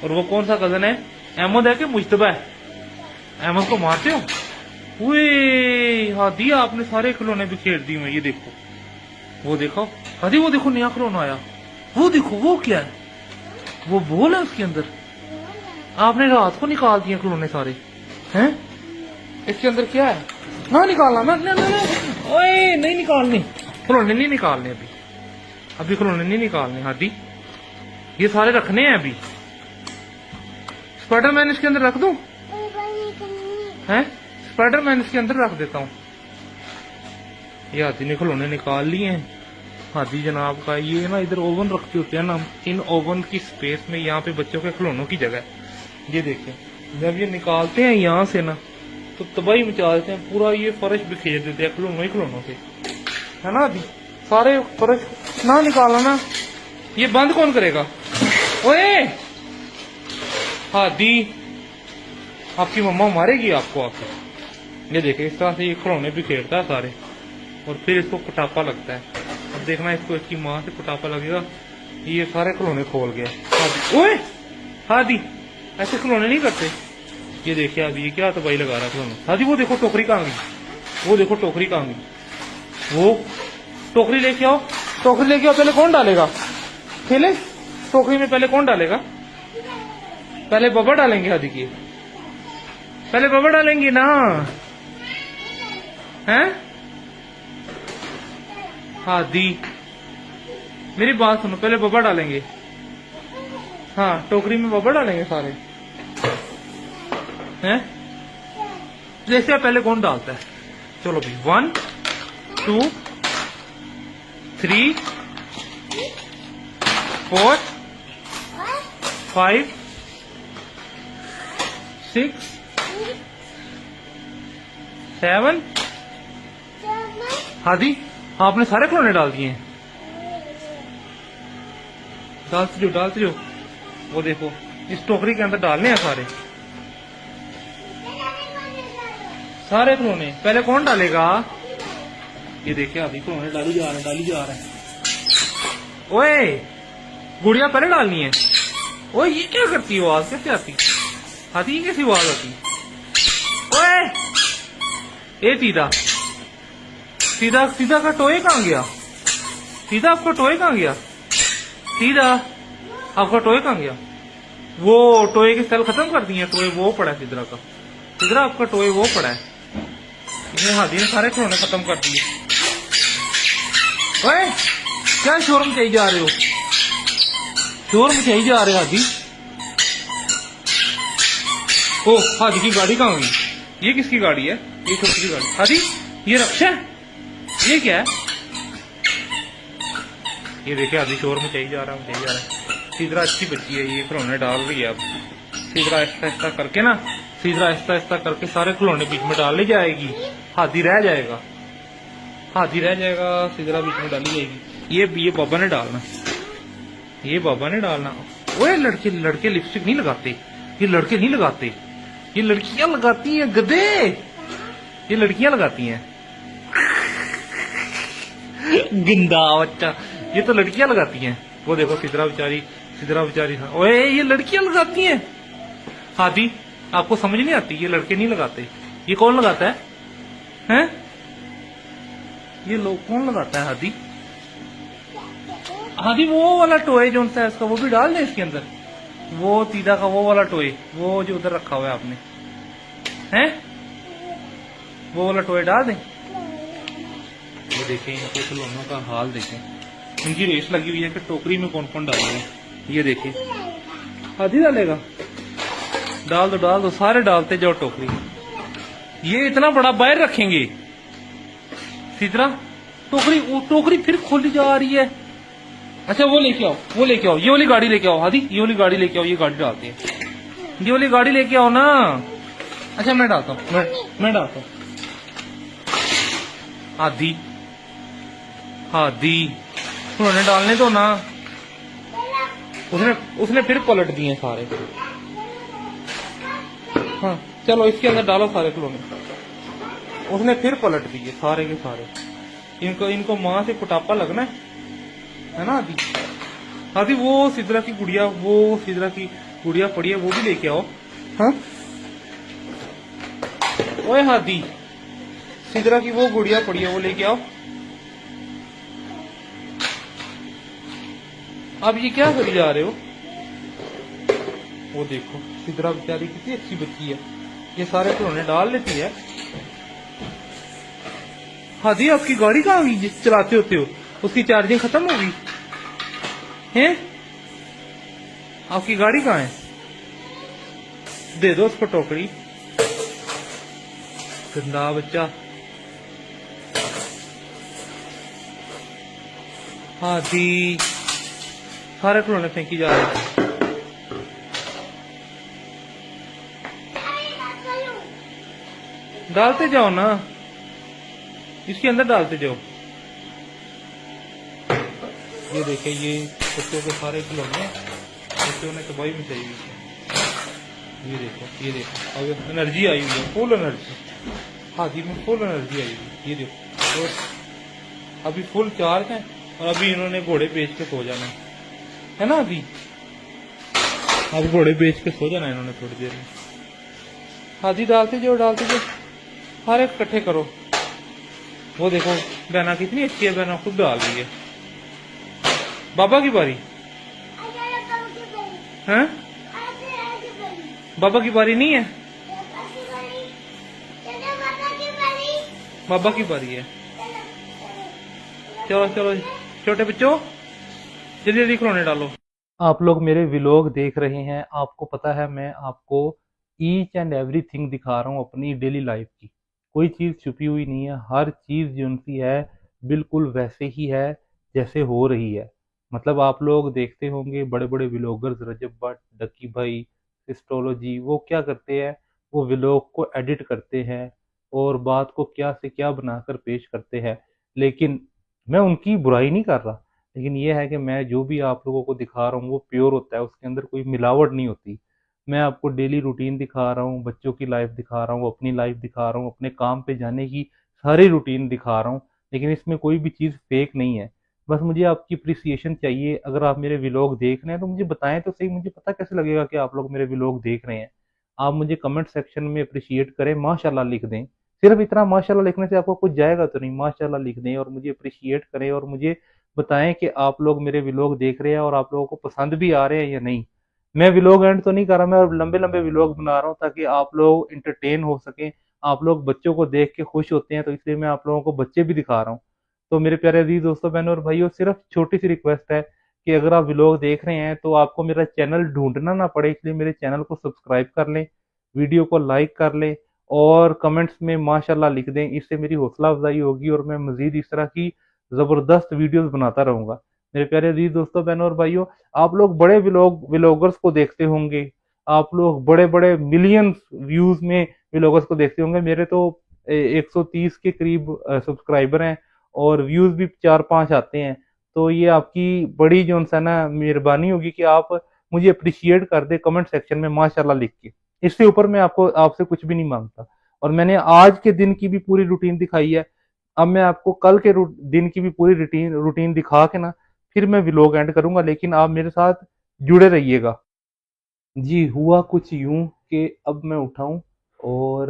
और वो कौन सा कजन है? अहमद है कि मुश्तबा है? अहमद को मारते हो? हादी आपने सारे खिलौने बिखेर दिए हैं। ये देखो, वो देखो हादी, वो देखो नया खिलौना आया, वो देखो, वो क्या है? वो बोल है उसके अंदर। आपने रात को निकाल दिए खिलौने सारे हैं। इसके अंदर क्या है? ना निकालना, ना ओए नहीं निकालने, खिलौने नहीं निकालने अभी खिलौने नहीं निकालने हादी, ये सारे रखने हैं अभी। स्पाइडरमैन इसके अंदर रख दूं? हैं? स्पाइडरमैन इसके अंदर रख देता हूँ। ये हाथी ने खिलौने निकाल लिए हैं
हादी जनाब का। ये ना इधर ओवन रखे होते हैं ना, इन ओवन की स्पेस में यहाँ पे बच्चों के खिलौनों की जगह है। ये देखिए, जब ये निकालते हैं यहाँ से ना तो तबाही मचा देते हैं, पूरा ये फर्श बिखेर देते हैं खिलौनों ही खिलौनों से, है ना हादी? सारे फर्श ना निकाला ना, ये बंद कौन करेगा? ओए हादी, आपकी मम्मा मारेगी आपको आके। ये देखिए, इस तरह से ये खिलौने बिखेरता है सारे, और फिर इसको कुटापा लगता है। अब देखना इसको इसकी माँ से कुटापा लगेगा। ये सारे खिलौने खोल गया हादी। ओए हादी, ऐसे खिलौने नहीं करते। ये देखिए अभी ये क्या तबाही लगा रहा है खिलौने। हादी वो देखो टोकरी कहाँ गई, वो देखो टोकरी कहाँ गई। वो टोकरी लेके आओ, टोकरी लेके आओ। पहले कौन डालेगा खेले टोकरी में? पहले कौन डालेगा? पहले बब्बर डालेंगे हादी की, पहले बब्बर डालेंगे ना, हैं? हादी मेरी बात सुनो, पहले बब्बर डालेंगे। हाँ, टोकरी में बब्बर डालेंगे सारे, हैं? जैसे पहले कौन डालता है? चलो भी 1 2 3 4 5 6 7। हादी आपने सारे खिलौने डाल दिए हैं। डालते जो वो देखो इस टोकरी के अंदर डालने हैं सारे सारे खिलौने। पहले कौन डालेगा? ये देखिए अभी खिलौने डाली जा रहे हैं। ओए गुड़िया पहले डालनी है। ओए ये क्या करती है? आवाज कैसे आती? हाथी की कैसी आवाज आती? ओए ए सीधा सीधा सीधा का टोए कहाँ गया? सीधा आपका टोए कहाँ गया? सीधा आपका टोए कहाँ गया? वो टोए की सेल खत्म कर दी है। टोए वो पड़ा है सिद्रा का, सिद्रा आपका टोए वो पड़ा है। इसने हादी ने सारे खिलौने खत्म कर दिए। ओए क्या शोर मचाई जा रहे हो? शोर मचाई जा रहे हादी। ओ हादी की गाड़ी कहाँ गई? ये किसकी गाड़ी है? ये छोटी गाड़ी। हादी ये रक्षा है? ये क्या है? ये देखिए हादी शोर मचाई जा रहा है। सीधरा अच्छी बच्ची है, ये खिलौने डाल रही है। अब सीधरा ऐसा करके ना, सीधरा ऐसा करके सारे खिलौने बीच में डाल ली जाएगी। हादी रह जाएगा, सीधरा बीच में डाली जाएगी। ये बाबा ने डालना, ये बाबा ने डालना। ओए लड़के लिपस्टिक नहीं लगाते, ये लड़के नहीं लगाते, ये लड़कियां लगाती हैं गधे, ये लड़कियां लगाती हैं। गंदा बच्चा, ये तो लड़कियां लगाती हैं। वो देखो सिद्रा बेचारी। ओए ये लड़कियां लगाती हैं। हादी आपको समझ नहीं आती, ये लड़के नहीं लगाते। ये कौन लगाता है? हैं? ये लोग कौन लगाता है? हादी वो वाला टोए जो सा है उसका वो भी डाल दें इसके अंदर। वो सीधा का वो वाला टोए, वो जो उधर रखा हुआ है आपने, हैं? वो वाला टोए डाल दें। ये देखें इनके खिलौनों का हाल देखें। इनकी रेस लगी हुई है कि टोकरी में कौन कौन डालेगा। ये देखिए हादी डालेगा। डाल दो सारे डालते जाओ टोकरी। ये इतना बड़ा बाहर रखेंगे सीधरा। टोकरी फिर खोली जा रही है। अच्छा वो लेके आओ, ये वाली गाड़ी लेके आओ हादी, ये वाली गाड़ी लेके आओ। ये गाड़ी डालते हैं, ये वाली गाड़ी लेके आओ ना। अच्छा मैं डालता हूँ, मैं डालता हूँ। हादी खिलौने डालने दो ना। उसने फिर पलट दिए सारे। हाँ चलो इसके अंदर डालो सारे खिलौने। उसने फिर पलट दिए सारे के सारे। इनको माँ से कुटापा लगना है ना हादी। वो सिद्रा की गुड़िया पड़ी है, वो भी लेके आओ। हाँ ओए हादी, सिद्रा की वो गुड़िया पड़ी है, वो लेके आओ। अब ये क्या करी जा रहे हो? वो देखो सिद्रा बेचारी कितनी अच्छी बच्ची है, ये सारे खिलौने डाल लेती है। हादी आपकी गाड़ी कहाँ गई जिस चलाते होते हो? उसकी चार्जिंग खत्म हो गई है? आपकी गाड़ी कहाँ है? दे दो उसको टोकरी। गंदा बच्चा। हाथी, सारे खिलौने फेंकी जा रहे थे। डालते जाओ ना, इसके अंदर डालते जाओ। ये देखिए, ये बच्चों के सारे खिलौने, बच्चों ने तबाही मचाई हुई है। ये देखो अब एनर्जी आई हुई है, फुल एनर्जी, हाथी में फुल एनर्जी आई हुई है। ये देखो, और अभी फुल चार्ज है, और अभी इन्होंने घोड़े बेच के सो जाना है ना। अभी अब घोड़े बेच के सो जाना है इन्होंने थोड़ी देर में। हाथी डालते जाओ, डालते जाओ, हर एक इकट्ठे करो। वो देखो बहना कितनी अच्छी है, बहना खुद डाल रही है। बाबा की बारी है, बाबा की बारी नहीं है, बाबा की बारी है। चलो चलो छोटे बच्चों, जल्दी जल्दी खिलौने डालो। आप लोग मेरे व्लॉग देख रहे हैं, आपको पता है मैं आपको ईच एंड एवरीथिंग दिखा रहा हूँ अपनी डेली लाइफ की। कोई चीज़ छुपी हुई नहीं है, हर चीज़ जो उनकी है बिल्कुल वैसे ही है जैसे हो रही है। मतलब आप लोग देखते होंगे बड़े बड़े व्लॉगर्स, रजब भट्ट, डक्की भाई, सिस्टोलॉजी, वो क्या करते हैं, वो व्लॉग को एडिट करते हैं और बात को क्या से क्या बनाकर पेश करते हैं। लेकिन मैं उनकी बुराई नहीं कर रहा, लेकिन ये है कि मैं जो भी आप लोगों को दिखा रहा हूँ वो प्योर होता है, उसके अंदर कोई मिलावट नहीं होती। मैं आपको डेली रूटीन दिखा रहा हूँ, बच्चों की लाइफ दिखा रहा हूँ, अपनी लाइफ दिखा रहा हूँ, अपने काम पे जाने की सारी रूटीन दिखा रहा हूँ, लेकिन इसमें कोई भी चीज़ फेक नहीं है। बस मुझे आपकी अप्रिसिएशन चाहिए। अगर आप मेरे व्लॉग देख रहे हैं तो मुझे बताएं तो सही, मुझे पता कैसे लगेगा कि आप लोग मेरे व्लॉग देख रहे हैं। आप मुझे कमेंट सेक्शन में अप्रिशिएट करें, माशाल्लाह लिख दें। सिर्फ इतना माशाल्लाह लिखने से आपको कुछ जाएगा तो नहीं, माशाल्लाह लिख दें और मुझे अप्रिशिएट करें और मुझे बताएं कि आप लोग मेरे व्लॉग देख रहे हैं और आप लोगों को पसंद भी आ रहे हैं या नहीं। मैं व्लॉग एंड तो नहीं कर रहा, मैं लंबे लंबे व्लॉग बना रहा हूँ ताकि आप लोग इंटरटेन हो सकें। आप लोग बच्चों को देख के खुश होते हैं, तो इसलिए मैं आप लोगों को बच्चे भी दिखा रहा हूँ। तो मेरे प्यारे अजीज दोस्तों, बहनों और भाइयों, सिर्फ छोटी सी रिक्वेस्ट है कि अगर आप व्लॉग देख रहे हैं तो आपको मेरा चैनल ढूंढना ना पड़े, इसलिए मेरे चैनल को सब्सक्राइब कर लें, वीडियो को लाइक कर लें और कमेंट्स में माशाल्लाह लिख दें। इससे मेरी हौसला अफजाई होगी और मैं मजीद इस तरह की ज़बरदस्त वीडियोस बनाता रहूंगा। मेरे प्यारे अजीज दोस्तों, बहनों और भाइयों, आप लोग बड़े व्लॉगर्स को देखते होंगे, आप लोग बड़े बड़े मिलियंस व्यूज में व्लॉगर्स को देखते होंगे। मेरे तो 130 के करीब सब्सक्राइबर हैं और व्यूज भी 4-5 आते हैं। तो ये आपकी बड़ी जो है ना मेहरबानी होगी कि आप मुझे अप्रिशिएट कर दे कमेंट सेक्शन में माशाल्लाह लिख के। इससे ऊपर मैं आपको आपसे कुछ भी नहीं मांगता। और मैंने आज के दिन की भी पूरी रूटीन दिखाई है, अब मैं आपको कल के दिन की भी पूरी रूटीन रूटीन दिखा के ना फिर मैं व्लॉग एंड करूंगा, लेकिन आप मेरे साथ जुड़े रहिएगा। जी, हुआ कुछ यूं कि अब मैं उठाऊं और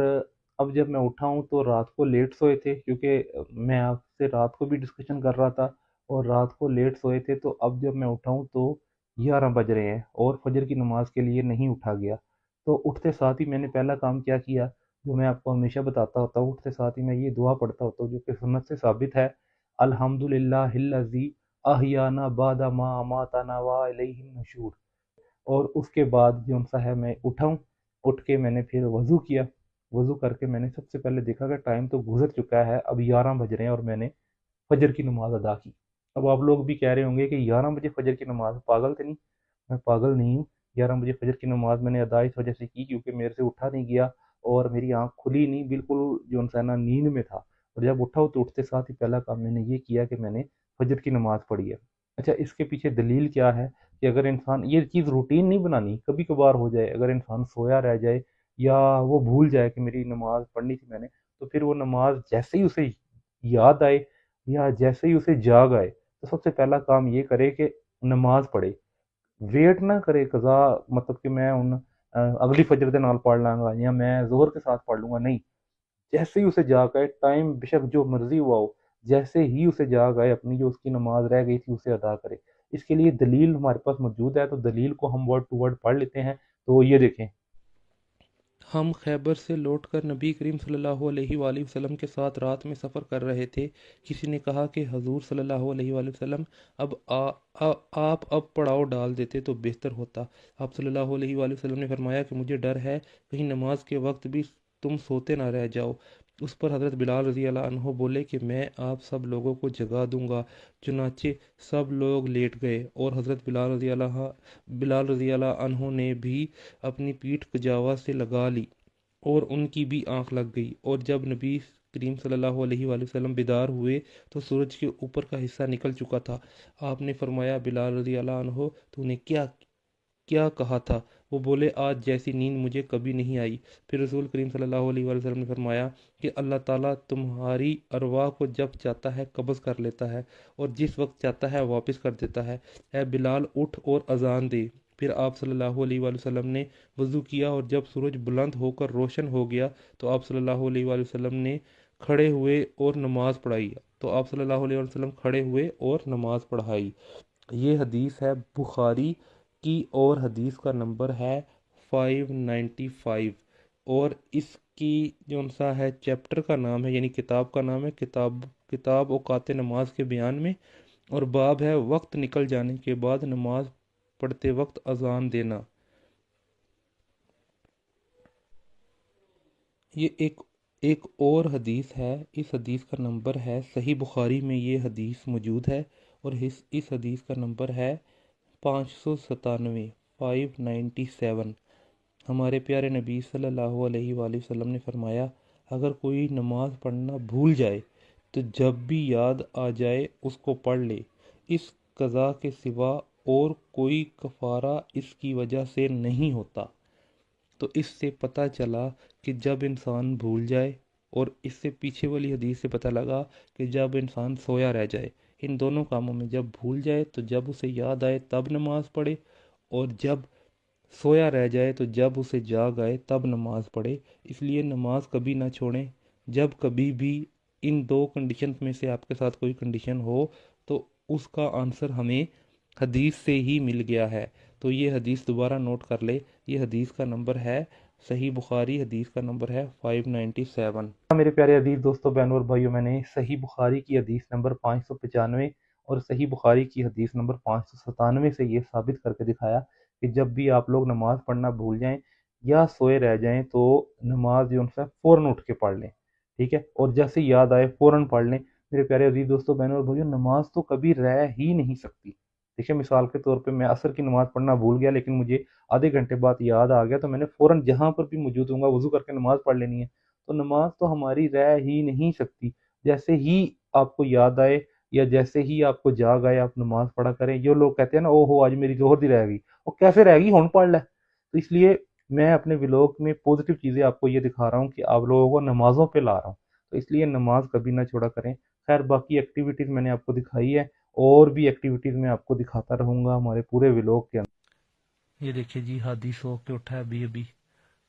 अब जब मैं उठाऊं तो रात को लेट सोए थे, क्योंकि मैं आपसे रात को भी डिस्कशन कर रहा था और रात को लेट सोए थे। तो अब जब मैं उठाऊं तो 11 बज रहे हैं और फजर की नमाज के लिए नहीं उठा गया। तो उठते साथ ही मैंने पहला काम क्या किया, जो मैं आपको हमेशा बताता होता हूँ, उठते साथ ही मैं ये दुआ पढ़ता होता हूँ जो कि सुन्नत से साबित है, अल्हम्दुलिल्लाहिल्लज़ी अहयाना बादा मा अमाताना व इलैहिन नशूर। और उसके बाद जो सा है मैं उठाऊँ, उठ के मैंने फिर वज़ू किया। वज़ू करके मैंने सबसे पहले देखा कि टाइम तो गुजर चुका है, अब 11 बज रहे हैं और मैंने फजर की नमाज अदा की। अब आप लोग भी कह रहे होंगे कि 11 बजे फजर की नमाज, पागल तो नहीं? मैं पागल नहीं हूँ। 11 बजे फजर की नमाज मैंने अदा इस वजह से की क्योंकि मेरे से उठा नहीं गया और मेरी आंख खुली नहीं, बिल्कुल जो है ना नींद में था। और जब उठा तो उठते साथ ही पहला काम मैंने ये किया कि मैंने फजर की नमाज पढ़ी है। अच्छा, इसके पीछे दलील क्या है कि अगर इंसान ये चीज़ रूटीन नहीं बनानी, कभी कभार हो जाए, अगर इंसान सोया रह जाए या वो भूल जाए कि मेरी नमाज पढ़नी थी मैंने, तो फिर वो नमाज जैसे ही उसे याद आए या जैसे ही उसे जाग आए तो सबसे पहला काम ये करे कि नमाज पढ़े। वेट ना करे कज़ा, मतलब कि मैं उन अगली फजर दे नाल पढ़ लांगा या मैं जोहर के साथ पढ़ लूंगा, नहीं। जैसे ही उसे जाग आए, टाइम बेशक जो मर्जी हुआ हो, जैसे ही उसे जाग आए अपनी जो उसकी नमाज रह गई थी उसे अदा करे। इसके लिए दलील हमारे पास मौजूद है, तो दलील को हम वर्ड टू वर्ड पढ़ लेते हैं। तो ये देखें, हम खैबर से लौटकर नबी करीम सल्लल्लाहु अलैहि वसल्लम के साथ रात में सफ़र कर रहे थे। किसी ने कहा कि हजूर सल्लल्लाहु अलैहि वसल्लम, आप अब पड़ाव डाल देते तो बेहतर होता। आप सल्लल्लाहु अलैहि वसल्लम ने फरमाया कि मुझे डर है कहीं नमाज के वक्त भी तुम सोते ना रह जाओ। उस पर हज़रत बिलाल रज़ी अल्लाह अन्हो बोले कि मैं आप सब लोगों को जगा दूंगा। चुनाचे सब लोग लेट गए और हज़रत बिलाल रज़ी अल्लाह अन्हो ने भी अपनी पीठ कजावा से लगा ली और उनकी भी आंख लग गई। और जब नबी करीम सल्लल्लाहु अलैहि वसल्लम बेदार हुए तो सूरज के ऊपर का हिस्सा निकल चुका था। आपने फरमाया, बिलाल रज़ी अल्लाह अन्हो, तूने क्या क्या कहा था? वो बोले, आज जैसी नींद मुझे कभी नहीं आई। फिर रसूल करीम सल्लल्लाहु अलैहि वसल्लम ने फरमाया कि अल्लाह ताला तुम्हारी अरवाह को जब चाहता है कब्ज़ कर लेता है और जिस वक्त चाहता है वापस कर देता है। ऐ बिलाल, उठ और अजान दे। फिर आप सल्लल्लाहु अलैहि वसल्लम ने वज़ू किया और जब सूरज बुलंद होकर रोशन हो गया तो आप सल्लल्लाहु अलैहि वसल्लम ने खड़े हुए और नमाज पढ़ाई। ये हदीस है बुखारी की और हदीस का नंबर है 595 और इसकी जो सा है चैप्टर का नाम है यानी किताब का नाम है किताब औकात नमाज के बयान में, और बाब है वक्त निकल जाने के बाद नमाज पढ़ते वक्त अजान देना। ये एक और हदीस है। इस हदीस का नंबर है, सही बुखारी में ये हदीस मौजूद है और इस हदीस का नंबर है 597 597। हमारे प्यारे नबी सल्लल्लाहु अलैहि वसल्लम ने फरमाया, अगर कोई नमाज पढ़ना भूल जाए तो जब भी याद आ जाए उसको पढ़ ले। इस कज़ा के सिवा और कोई कफ़ारा इसकी वजह से नहीं होता। तो इससे पता चला कि जब इंसान भूल जाए, और इससे पीछे वाली हदीस से पता लगा कि जब इंसान सोया रह जाए। इन दोनों कामों में जब भूल जाए तो जब उसे याद आए तब नमाज पढ़े, और जब सोया रह जाए तो जब उसे जाग आए तब नमाज पढ़े। इसलिए नमाज कभी ना छोड़ें। जब कभी भी इन दो कंडीशन में से आपके साथ कोई कंडीशन हो तो उसका आंसर हमें हदीस से ही मिल गया है। तो ये हदीस दोबारा नोट कर ले। ये हदीस का नंबर है, सही बुखारी हदीस का नंबर है 597।
मेरे प्यारे अजीज दोस्तों, बहनों और भाइयों, मैंने सही बुखारी की हदीस नंबर 595 और सही बुखारी की हदीस नंबर 597 से ये साबित करके दिखाया कि जब भी आप लोग नमाज पढ़ना भूल जाएं या सोए रह जाएं तो नमाज जो उनसे फ़ौरन उठ के पढ़ लें, ठीक है, और जैसे याद आए फ़ौरन पढ़ लें। मेरे प्यारे अजीज दोस्तों, बहनों और भाइयों, नमाज तो कभी रह ही नहीं सकती। देखिए, मिसाल के तौर पे मैं असर की नमाज पढ़ना भूल गया लेकिन मुझे आधे घंटे बाद याद आ गया, तो मैंने फ़ौरन जहाँ पर भी मौजूद हूँगा वज़ू करके नमाज पढ़ लेनी है। तो नमाज तो हमारी रह ही नहीं सकती। जैसे ही आपको याद आए या जैसे ही आपको जाग आए आप नमाज पढ़ा करें। जो लोग कहते हैं ना, ओहो आज मेरी जोहर दी रह गई, वो कैसे रह गई, हुन पढ़ ले। तो इसलिए मैं अपने व्लॉग में पॉजिटिव चीज़ें आपको ये दिखा रहा हूँ कि आप लोगों को नमाज़ों पे ला रहा हूँ। तो इसलिए नमाज कभी ना छोड़ा करें। खैर, बाकी एक्टिविटीज़ मैंने आपको दिखाई है और भी एक्टिविटीज़ मैं आपको दिखाता रहूँगा हमारे पूरे व्लॉग के अंदर। ये देखिए जी, हादी सो के उठा है अभी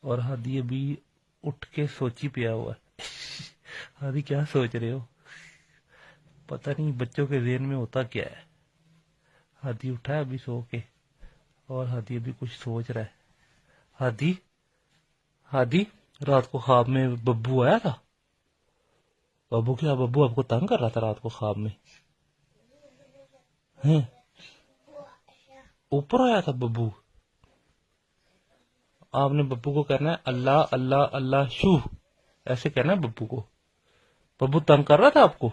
और हादी अभी उठ के सोची पिया हुआ है। हादी क्या सोच रहे हो? पता नहीं बच्चों के ज़हन में होता क्या है। हादी उठा है अभी सो के और हादी अभी कुछ सोच रहा है। हादी रात को ख्वाब में बब्बू आया था। बब्बू आपको तंग कर रहा था रात को ख्वाब में? हैं? ऊपर आया था बब्बू। आपने बब्बू को कहना है अल्लाह अल्लाह अल्लाह शू, ऐसे कहना है बब्बू को। बब्बू तंग कर रहा था आपको।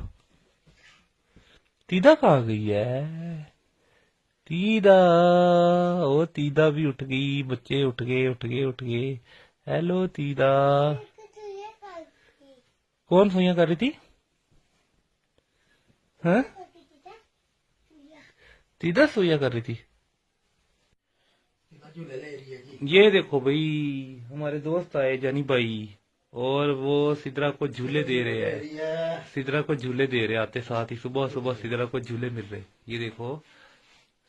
तीदा कहाँ गई है? तीदा, ओ तीदा भी उठ गई। बच्चे उठ गए। हेलो तीदा। कौन सोया कर रही थी? हाँ, तीदा सोया कर रही थी। ये देखो भाई, हमारे दोस्त आए जानी भाई, और वो सिद्रा को झूले दे रहे हैं। सिद्रा को झूले दे रहे आते साथ ही, सुबह सुबह सिद्रा को झूले मिल रहे। ये देखो,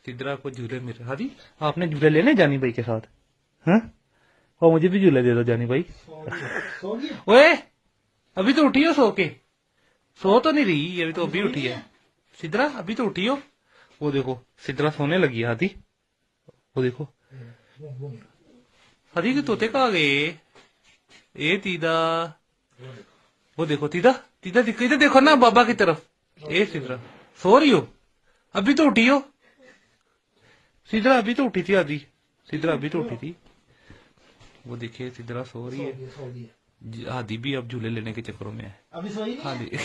सिद्रा को झूले मिल रहे। हादी, आपने झूले लेने जानी भाई के साथ? हाँ, और मुझे भी झूले दे दो जानी भाई। ओए, अभी तो उठी हो सो के? सो तो नहीं रही अभी, तो अभी उठी है। सिद्रा अभी तो उठी हो। वो देखो सिद्रा सोने लगी है। हादी, वो देखो हादी के तोते कहाँ गए? ए तीदा, वो देखो तीदा इधर देखो ना बाबा की तरफ। ए सिद्रा, सो रही हो? अभी तो उठी हो। सिद्रा अभी तो उठी थी। आदि सिद्रा अभी तो उठी थी। वो देखिए सिद्रा सो रही है।
हादी भी अब झूले लेने के चक्करों में है।
अभी सोई नहीं
हादी
है?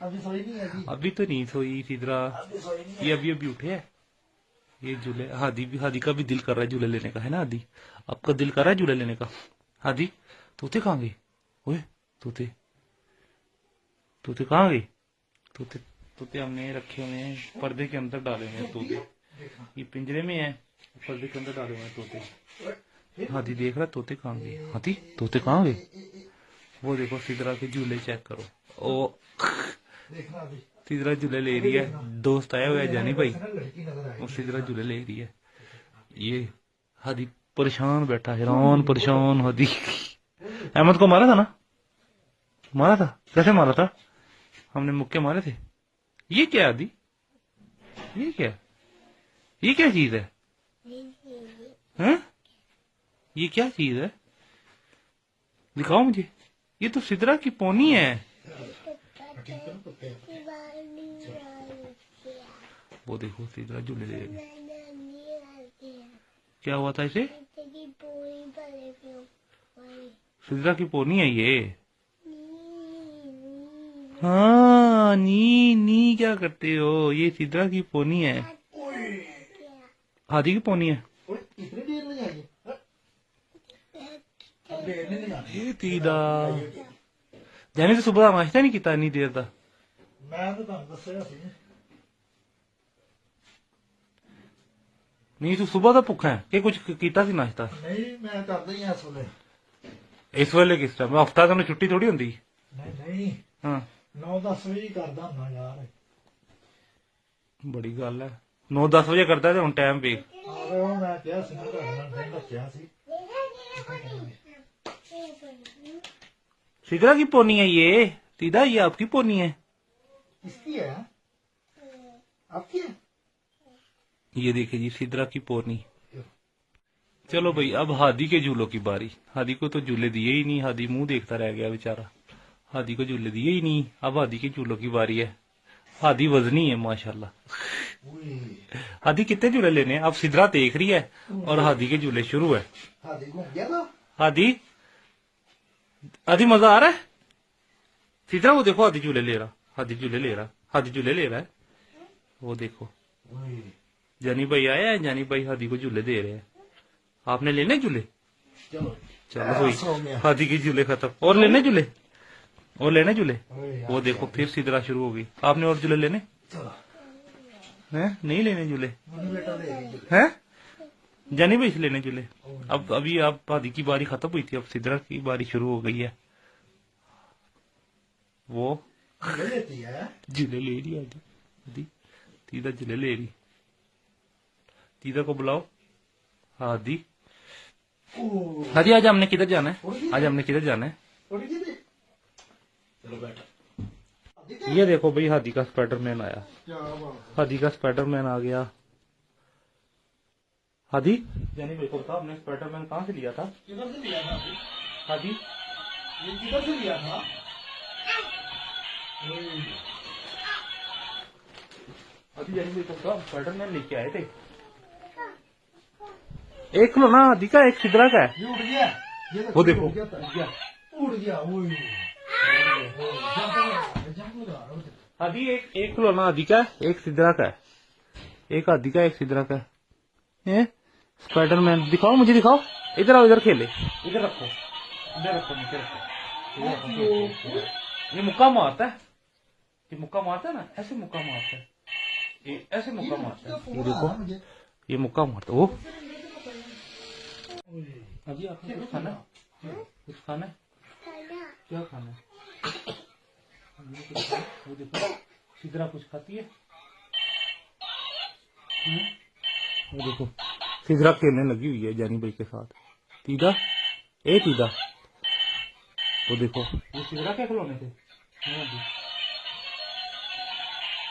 अभी सोई नहीं है जी?
अभी तो नहीं सोई सिद्रा,
अभी सोई नहीं
ये अभी अभी उठे है। ये झूले हादी का भी दिल कर रहा है झूले लेने का, है ना हादी? आपका दिल कर रहा है झूले लेने का? हादी तोते कहाँ गए? ओए तोते तोते कहाँ गए? तोते तोते हमने रखे हुए हैं पर्दे के अंदर डाले हुए हैं तोते। ये पिंजरे में है, पर्दे के अंदर डाले हुए हैं तोते। हादी देख रहा तोते कहाँ गए? हादी तोते कहाँ गए? वो देखो सिद्रा के झूले चेक करो। ओ
देखना अभी
सिद्रा झूले ले रही है, दोस्त आया हुआ है जानी भाई,
लड़की नजर आई।
और सिद्रा झूले ले रही है। ये हादी परेशान बैठा, हैरान परेशान हादी। अहमद को मारा था ना? मारा था? कैसे मारा था? हमने मुक्के मारे थे। ये क्या हादी? ये क्या चीज है? हैं? ये क्या चीज है? दिखाओ मुझे। ये तो सिद्रा की पोनी है। वो देखो सिद्रा झूले ले रही है। क्या हुआ था इसे? सिद्रा की पोनी है ये। हाँ नी क्या करते हो? ये सिद्रा की पोनी है। हादी की पोनी है।
ओए, इतनी देर में आई है? अब देर नहीं जानी।
ये तीदा जाने से सुबह नाश्ता नहीं किया इन्नी देर दा।
मैं तो ਤੁਹਾਨੂੰ ਦੱਸਿਆ ਸੀ।
नहीं तू सुबह का भुखा है कि कुछ किया सी नाश्ता?
नहीं मैं करਦਾ ਹੀ ਆ ਇਸ ਵੇਲੇ।
इस वेले किस टाइम हफ्ता तेन छुट्टी थोड़ी होंगी।
नहीं
हाँ
9-10 ਵਜੇ ਕਰਦਾ ਹੁੰਦਾ ਯਾਰ।
बड़ी गल है 9-10 बजे करता है हुन टाइम वे।
ਆਵੇ ਉਹ ਮੈਂ ਕਿਹਾ ਸੀ ਨਾ ਤੁਹਾਡੇ ਨਾਲ ਦਿਨ ਰੱਖਿਆ ਸੀ।
सिद्रा की पोनी है ये। सीधा ये आपकी पोनी है।
किसकी है? आपकी है?
ये देखिए जी सिद्रा की पोनी। चलो भाई अब हादी के झूलों की बारी। हादी को तो झूले दिए ही नहीं, हादी मुंह देखता रह गया बेचारा। हादी को झूले दिए ही नहीं, अब हादी के झूलों की बारी है। हादी वजनी है माशाल्लाह। हादी कितने झूले लेने हैं? अब सिद्रा देख रही है और हादी के झूले शुरू है।
हादी घूम गया था।
हादी हादी मजा आ रहा है? सिद्रा वो देखो हादी झूले ले रहा, हादी झूले ले रहा, हादी झूले ले रहा है। वो देखो जानी भाई आया है, जानी भाई हादी को झूले दे रहे हैं। आपने लेने झूले?
चलो
चलो
हो
भाई
गया।
हादी के झूले खत्म। और लेने झूले? और लेने झूले?
ओए यार,
वो देखो फिर सिद्रा शुरू हो गई। आपने और झूले लेने
चलो
हैं? नहीं लेने झूले
मनु बेटा ले आई।
हैं? जानी भाई से लेने झूले। अब अभी आप हादी की बारी खत्म हुई थी, अब सिद्रा की बारी शुरू हो गई है। वो
ले लेती है।
झूले ले रही है हादी। तीदा झूले ले रही। तीदा को बुलाओ। हादी हादी आज हमने किधर जाना है? आज हमने किधर जाना है?
थोड़ी जी दे। चलो बेटा।
ये देखो भाई हादी का स्पाइडरमैन आया।
क्या बात
हादी का स्पाइडरमैन आ गया। हादी यानी मेरे को बता आपने स्पाइडरमैन कहाँ से लिया था?
किधर से लिया था?
हादी
ये किधर से लिया था?
हादी यानी मेरे को बता स्पाइडरमैन लेके आए थे। एक खिलो ना हादी का, एक सिद्रा का है।
ये उड़ गया। ये
वो देखो
उड़ गया था। उड़ गया। ओए जंप लगा।
हादी एक खिलो ना हादी का है, एक सिद्रा का है। एक हादी का एक सिद्रा का है। स्पाइडरमैन दिखाओ मुझे, दिखाओ। इधर आओ, इधर खेले। इधर रखो, इधर रखो, नीचे रखो। ये मुक्का मारता है, ये मुक्का मारता है ना, ऐसे मुक्का मारता है, ये ऐसे मुक्का मारता है। ये देखो ये मुक्का मारता है। वो अभी आपने कुछ खाना है? कुछ खाना है? क्या खाना है? वो देखो सिद्रा कुछ खाती है। वो देखो सिद्रा खेलने लगी हुई है जानी भाई के साथ। तीदा ए तीदा वो देखो ये सिद्रा के खिलौने थे।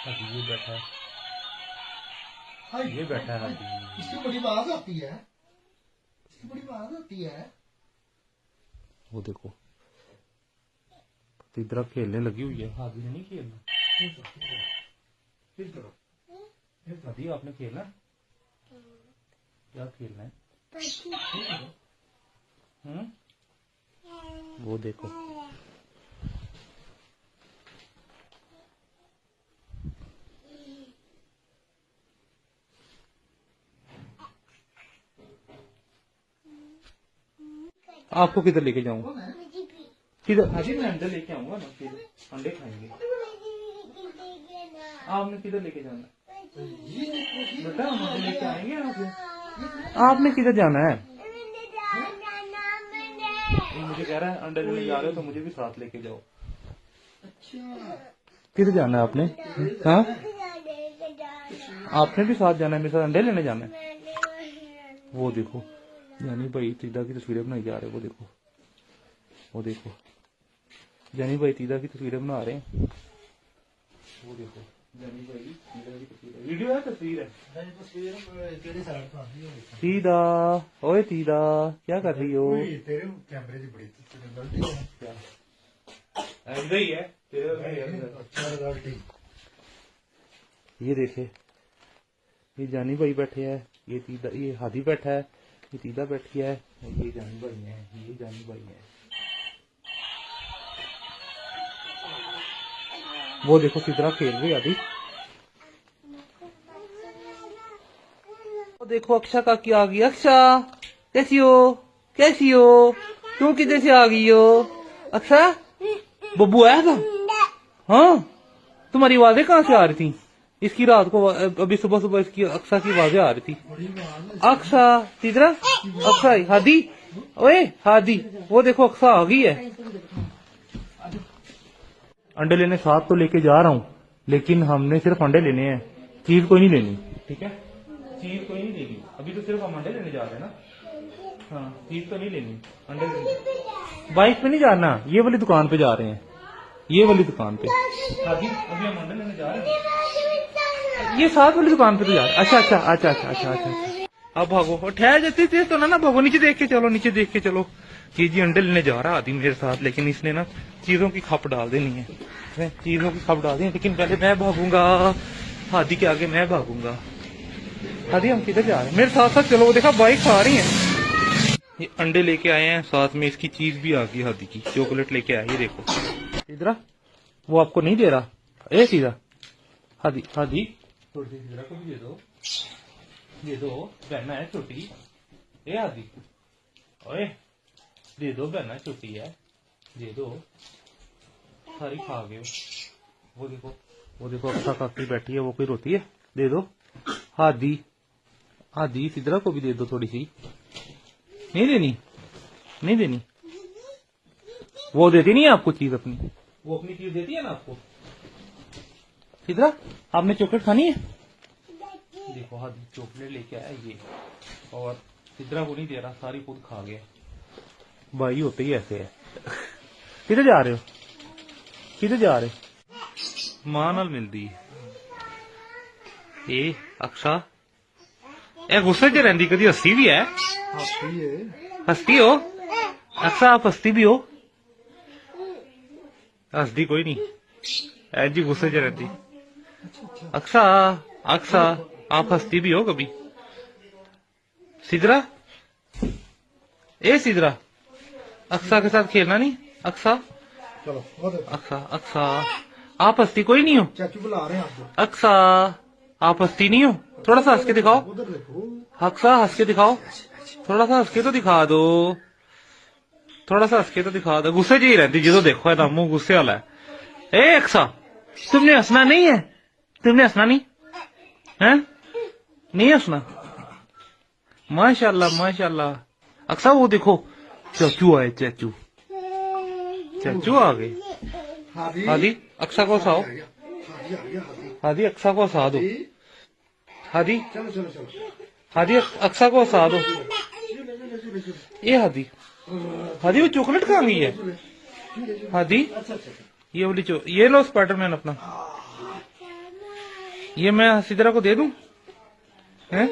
अभी ये बैठा है,
हाय,
ये बैठा है हादी।
इसकी बड़ी आवाज आती है। इसकी बड़ी आवाज आती है।
वो देखो सिद्रा खेलने लगी हुई है। हादी ने नहीं खेलना। फिर करो हादी आपने खेलना। क्या खेलना है?
वो देखो, आपको किधर लेके जाऊंगा? किधर? हाजी मैं अंडे लेके आऊंगा ना, फिर अंडे खाएंगे। आपने किधर लेके जाना? बेटा हम अंडे लेके आएंगे आपसे। आपने किधर जाना है? ये मुझे कह रहा है अंडे लेने जा रहे हो तो मुझे भी साथ लेके जाओ। किधर जाना है आपने? हाँ, आपने भी साथ जाना है, मेरे साथ अंडे लेने जाना है। वो देखो जानी भाई तीदा की तस्वीरें बनाई जा रहे हैं। वो देखो, वो देखो जानी भाई तीदा की तस्वीरें बना रहे हैं। वो देखो जानी भाई तीदा की तस्वीरें, वीडियो है तस्वीर है? तीदा, ओए तीदा क्या कर रही हो?
तेरे कैमरे की बड़ी गलती है।
क्या ऐसा ही है तेरे?
अच्छा गलती।
ये देखे, ये जानी भाई बैठे हैं, ये तीदा, ये हादी बैठा है, ये तीदा बैठी है, ये जानी भाई है, ये जानी भाई है। वो देखो सिद्रा खेल रही आदि। वो देखो अक्षा काकी आ गई। अक्षा कैसी हो? कैसी हो? तुम किधर से आ गई हो? अक्षा बब्बू आया था? हाँ, तुम्हारी आवाजें कहाँ से आ रही थी? इसकी रात को अभी सुबह सुबह इसकी अक्षा की आवाजें आ रही थी। अक्षा तीदरा, अक्षा हादी, ओए हादी, वो देखो अक्षा आ गई है। अंडे लेने साथ तो लेके जा रहा हूँ, लेकिन हमने सिर्फ अंडे लेने हैं, चीज कोई नहीं लेनी। ठीक है, चीज कोई नहीं लेनी, अभी तो सिर्फ हम अंडे लेने जा रहे हैं ना। हाँ, चीज तो नहीं लेनी, अंडे लेने। बाइक पे नहीं जाना, ये वाली दुकान पे जा रहे हैं, ये वाली दुकान पे। अभी हम अंडे लेने जा रहे हैं, ये साथ वाली दुकान पे तो जा रहे हैं। अच्छा अच्छा अच्छा अच्छा अच्छा अच्छा, अब भागो और ठहर जाती थी तो ना भागो, नीचे देख के चलो, नीचे देख के चलो। ये जी अंडे लेने जा रहा आदमी मेरे साथ, लेकिन इसने ना चीजों की खप डाल देनी है, इसने चीजों की खप डाल दी है, लेकिन पहले मैं भागूंगा, हादी के आगे मैं भागूंगा। हादी हम किधर जा रहे हैं? मेरे साथ साथ चलो। वो देखा बाइक आ रही है। ये अंडे लेके आए हैं, साथ में इसकी चीज भी आ गई, हादी की चॉकलेट लेके आए। ये देखो इधर, वो आपको नहीं दे रहा, ए सीधा हादी, हादी थोड़ी सी इधर को भी दे दो, दे दो, बहना है छोटी। ए हादी, ओए दे दो, बहना छोटी है, दे दो, सारी खा गए। वो देखो, वो देखो अक्षा काकी बैठी है, वो कोई रोती है, दे दो। हादी, हादी सिद्रा को भी दे दो थोड़ी सी। नहीं देनी, नहीं देनी, वो देती नहीं है आपको चीज अपनी, वो अपनी चीज देती है ना आपको। सिद्रा आपने चॉकलेट खानी है? देखो हादी चॉकलेट लेके आया ये, और सिद्रा को नहीं दे रहा, सारी खुद खा गया। भाई होते ही ऐसे है। किधर जा रहे हो? किधर जा रहे? मां नाल मिलदी ए अक्षा, ए गुस्से च रहिंदी, कदी हस्सी भी है? हस्ती हो अक्षा, आप हस्ती भी हो? हस्दी कोई नहीं, ऐ जी गुस्से च रहती। अक्षा, अक्षा आप हस्ती भी हो कभी? सिद्रा, ए सिद्रा, अक्षा के साथ खेलना नहीं। अक्षा,
चलो
अक्षा, अक्षा आप हस्ती कोई नहीं हो?
चाचू बुला रहे हैं आपको।
अक्षा आप हस्ती नहीं हो? थोड़ा सा हंस के दिखाओ।
उधर देखो,
अक्षा हंस के दिखाओ, थोड़ा सा हंस के तो दिखा दो, थोड़ा सा हंस के तो दिखा दो। गुस्से च ही रहती जो देखो है ना, मुंह गुस्से वाला है। ए अक्षा तुमने हंसना नहीं है, तुमने हंसना नहीं है, नहीं हंसना। माशाल्लाह माशाल्लाह। अक्षा वो देखो चाचू आए, चाचू, चाचू आ गए।
हादी
हादी अक्षा को हंसाओ,
हादी आ गया, हादी
हादी अक्षा को हंसा दो। हादी,
चलो चलो चलो,
हादी अक्षा को हंसा दो। ये हादी, हादी वो चॉकलेट खा गई है। हादी ये वाली ये लो स्पाइडरमैन अपना, ये मैं सिद्रा को दे दूं? हैं?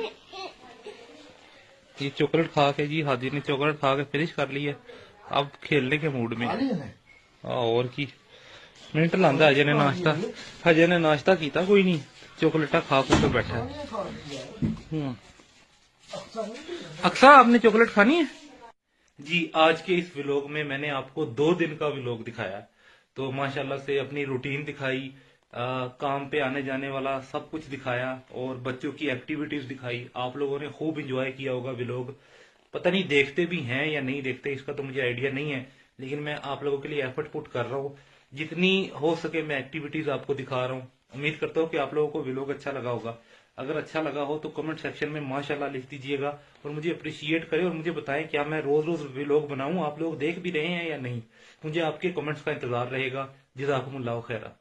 ये चॉकलेट खा के जी, हादी ने चॉकलेट खा के फिनिश कर ली है, अब खेलने के मूड में। और की मिनट लांदा, हजे ने नाश्ता, हजे ने नाश्ता किया कोई नहीं, चॉकलेटा खा के बैठा है। अक्षा आपने चॉकलेट खानी है?
जी, आज के इस व्लॉग में मैंने आपको 2 दिन का व्लॉग दिखाया। तो माशाल्लाह से अपनी रूटीन दिखाई, काम पे आने जाने वाला सब कुछ दिखाया और बच्चों की एक्टिविटीज दिखाई। आप लोगों ने खूब एंजॉय किया होगा व्लॉग। पता नहीं देखते भी हैं या नहीं देखते, इसका तो मुझे आइडिया नहीं है, लेकिन मैं आप लोगों के लिए एफर्ट पुट कर रहा हूँ। जितनी हो सके मैं एक्टिविटीज आपको दिखा रहा हूँ। उम्मीद करता हूँ कि आप लोगों को व्लॉग अच्छा लगा होगा। अगर अच्छा लगा हो तो कमेंट सेक्शन में माशाल्लाह लिख दीजिएगा और मुझे अप्रिशिएट करें और मुझे बताएं क्या मैं रोज रोज व्लॉग बनाऊं। आप लोग देख भी रहे हैं या नहीं, मुझे आपके कमेंट्स का इंतजार रहेगा। जज़ाकुमुल्लाह खैरा।